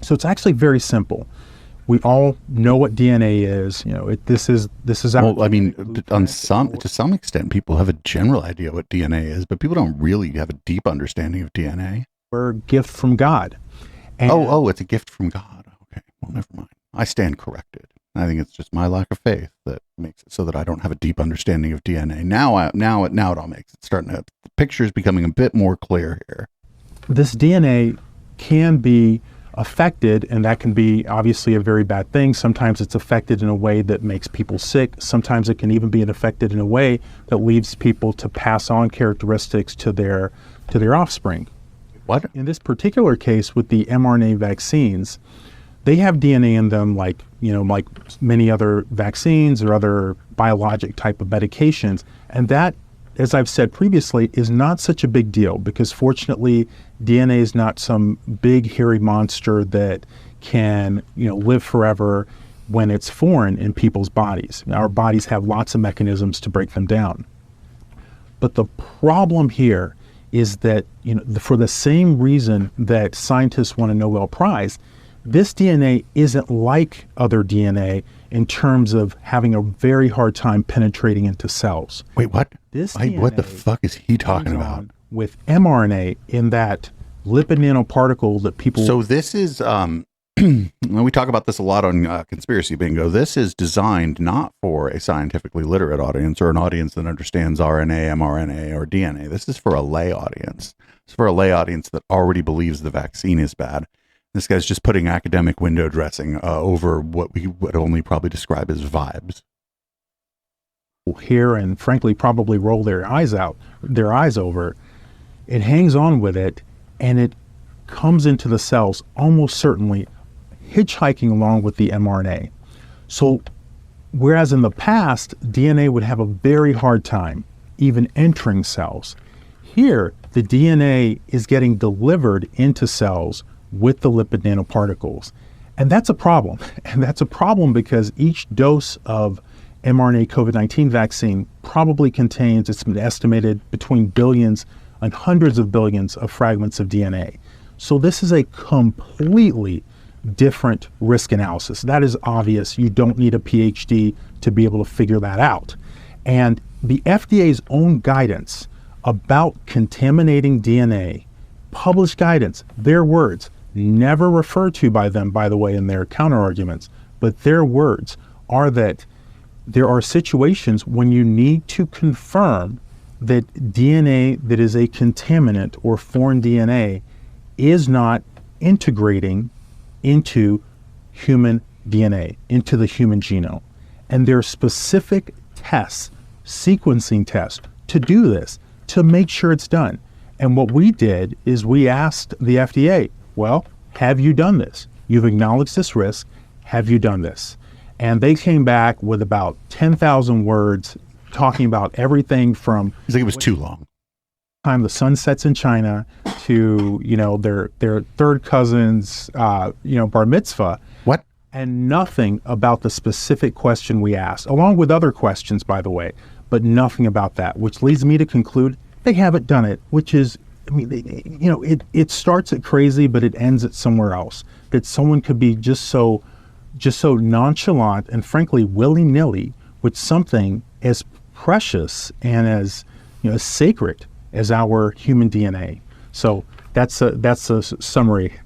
So it's actually very simple. We all know what DNA is. This is. Well, I mean, to some extent, people have a general idea what DNA is, but people don't really have a deep understanding of DNA. We're a gift from God. And it's a gift from God. Okay, well, never mind. I stand corrected. I think it's just my lack of faith that makes it so that I don't have a deep understanding of DNA. Now it all makes it starting to. The picture's becoming a bit more clear here. This DNA can be affected, and that can be obviously a very bad thing. Sometimes it's affected in a way that makes people sick. Sometimes it can even be affected in a way that leads people to pass on characteristics to their offspring. What? In this particular case with the mRNA vaccines, they have DNA in them like many other vaccines or other biologic type of medications. And that, as I've said previously, is not such a big deal, because fortunately DNA is not some big hairy monster that can live forever when it's foreign in people's bodies. Our bodies have lots of mechanisms to break them down. But the problem here is that for the same reason that scientists won a Nobel Prize, this DNA isn't like other DNA in terms of having a very hard time penetrating into cells. Wait, what? What the fuck is he talking about? With mRNA in that lipid nanoparticle that people... So this is, we talk about this a lot on Conspiracy Bingo. This is designed not for a scientifically literate audience or an audience that understands RNA, mRNA, or DNA. This is for a lay audience. It's for a lay audience that already believes the vaccine is bad. This guy's just putting academic window dressing over what we would only probably describe as vibes. Here, and frankly probably roll their eyes over. It hangs on with it, and it comes into the cells almost certainly hitchhiking along with the mRNA. So whereas in the past DNA would have a very hard time even entering cells, here the DNA is getting delivered into cells with the lipid nanoparticles. And that's a problem. And that's a problem because each dose of mRNA COVID-19 vaccine probably contains, it's been estimated, between billions and hundreds of billions of fragments of DNA. So this is a completely different risk analysis. That is obvious. You don't need a PhD to be able to figure that out. And the FDA's own guidance about contaminating DNA, published guidance, their words, never referred to by them, by the way, in their counter-arguments, but their words are that there are situations when you need to confirm that DNA that is a contaminant or foreign DNA is not integrating into human DNA, into the human genome. And there are specific tests, sequencing tests, to do this, to make sure it's done. And what we did is we asked the FDA, well, have you done this? You've acknowledged this risk. Have you done this? And they came back with about 10,000 words talking about everything from... I think it was too long. Time the sun sets in China to, their third cousin's, bar mitzvah. What? And nothing about the specific question we asked, along with other questions, by the way, but nothing about that, which leads me to conclude they haven't done it, which is, it starts at crazy, but it ends at somewhere else. That someone could be just so nonchalant and frankly willy-nilly with something as precious and as sacred as our human DNA. So that's a summary.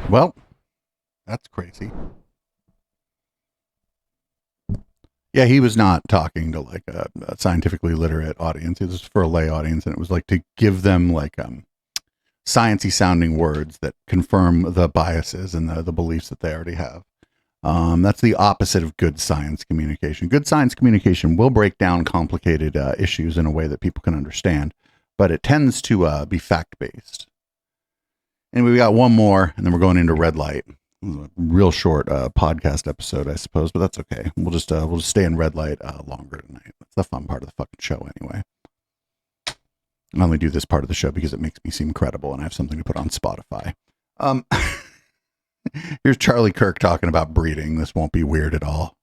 Well, that's crazy. Yeah, he was not talking to like a scientifically literate audience. It was for a lay audience, and it was like to give them like sciencey sounding words that confirm the biases and the beliefs that they already have. That's the opposite of good science communication. Good science communication will break down complicated issues in a way that people can understand, but it tends to be fact-based. Anyway, we got one more, and then we're going into red light. A real short podcast episode, I suppose, but that's okay. We'll just stay in red light longer tonight. That's the fun part of the fucking show, anyway. I only do this part of the show because it makes me seem credible, and I have something to put on Spotify. Here's Charlie Kirk talking about breeding. This won't be weird at all.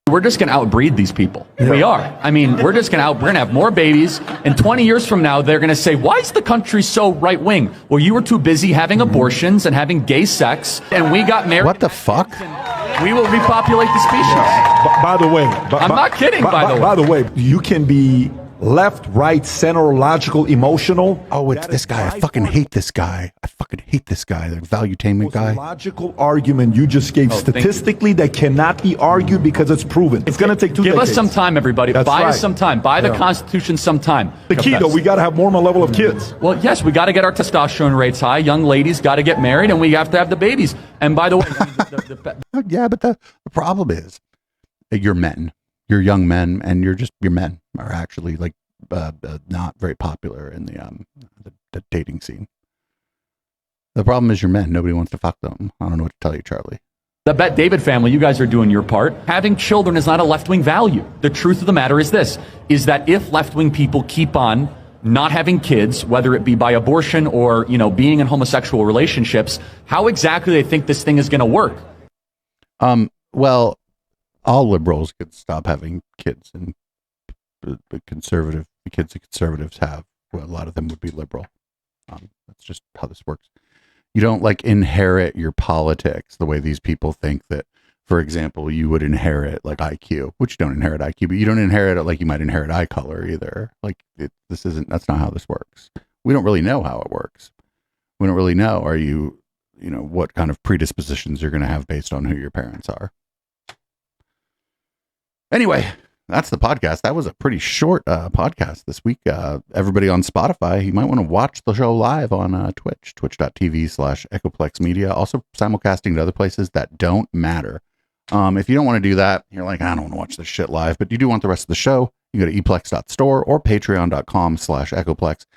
We're just going to outbreed these people. Yeah. We are. I mean, we're going to have more babies. And 20 years from now, they're going to say, why is the country so right wing? Well, you were too busy having abortions and having gay sex, and we got married. What the fuck? We will repopulate the species. Yeah. By the way. I'm not kidding, by the way. You can be left, right, center, logical, emotional. Oh, it's this guy. I fucking hate this guy. The valuetainment guy. Logical argument you just gave statistically that cannot be argued because it's proven. It's going to take 2 decades. Give us some time, everybody. Buy us some time. Buy the Constitution some time. The key, though, we got to have more level of kids. Well, yes, we got to get our testosterone rates high. Young ladies got to get married, and we have to have the babies. And by the way, yeah, but the problem is that you're men. You're young men, and your men are actually like not very popular in the dating scene. The problem is you're men. Nobody wants to fuck them. I don't know what to tell you, Charlie. The Bet David family, you guys are doing your part. Having children is not a left-wing value. The truth of the matter is this, is that if left-wing people keep on not having kids, whether it be by abortion or, being in homosexual relationships, how exactly they think this thing is going to work? Well, all liberals could stop having kids, and the kids that conservatives have, well, a lot of them would be liberal. That's just how this works. You don't inherit your politics the way these people think that, for example, you would inherit IQ, which you don't inherit IQ, but you don't inherit it like you might inherit eye color either. That's not how this works. We don't really know how it works. We don't really know, what kind of predispositions you're going to have based on who your parents are. Anyway, that's the podcast. That was a pretty short podcast this week. Everybody on Spotify, you might want to watch the show live on Twitch, twitch.tv/Echoplex Media. Also simulcasting to other places that don't matter. If you don't want to do that, you're like, I don't want to watch this shit live, but you do want the rest of the show, you go to eplex.store or patreon.com/Echoplex.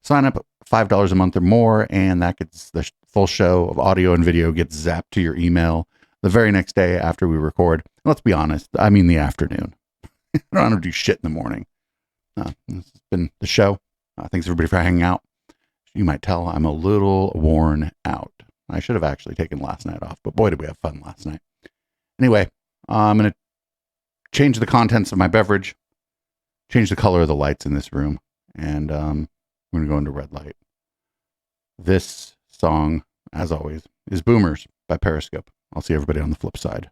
Sign up $5 a month or more, and that gets the full show of audio and video gets zapped to your email the very next day after we record. And let's be honest, I mean the afternoon. I don't want to do shit in the morning. This has been the show. Thanks everybody for hanging out. You might tell I'm a little worn out. I should have actually taken last night off, but boy, did we have fun last night. Anyway, I'm going to change the contents of my beverage, change the color of the lights in this room, and we're going to go into red light. This song, as always, is Boomers by Periscope. I'll see everybody on the flip side.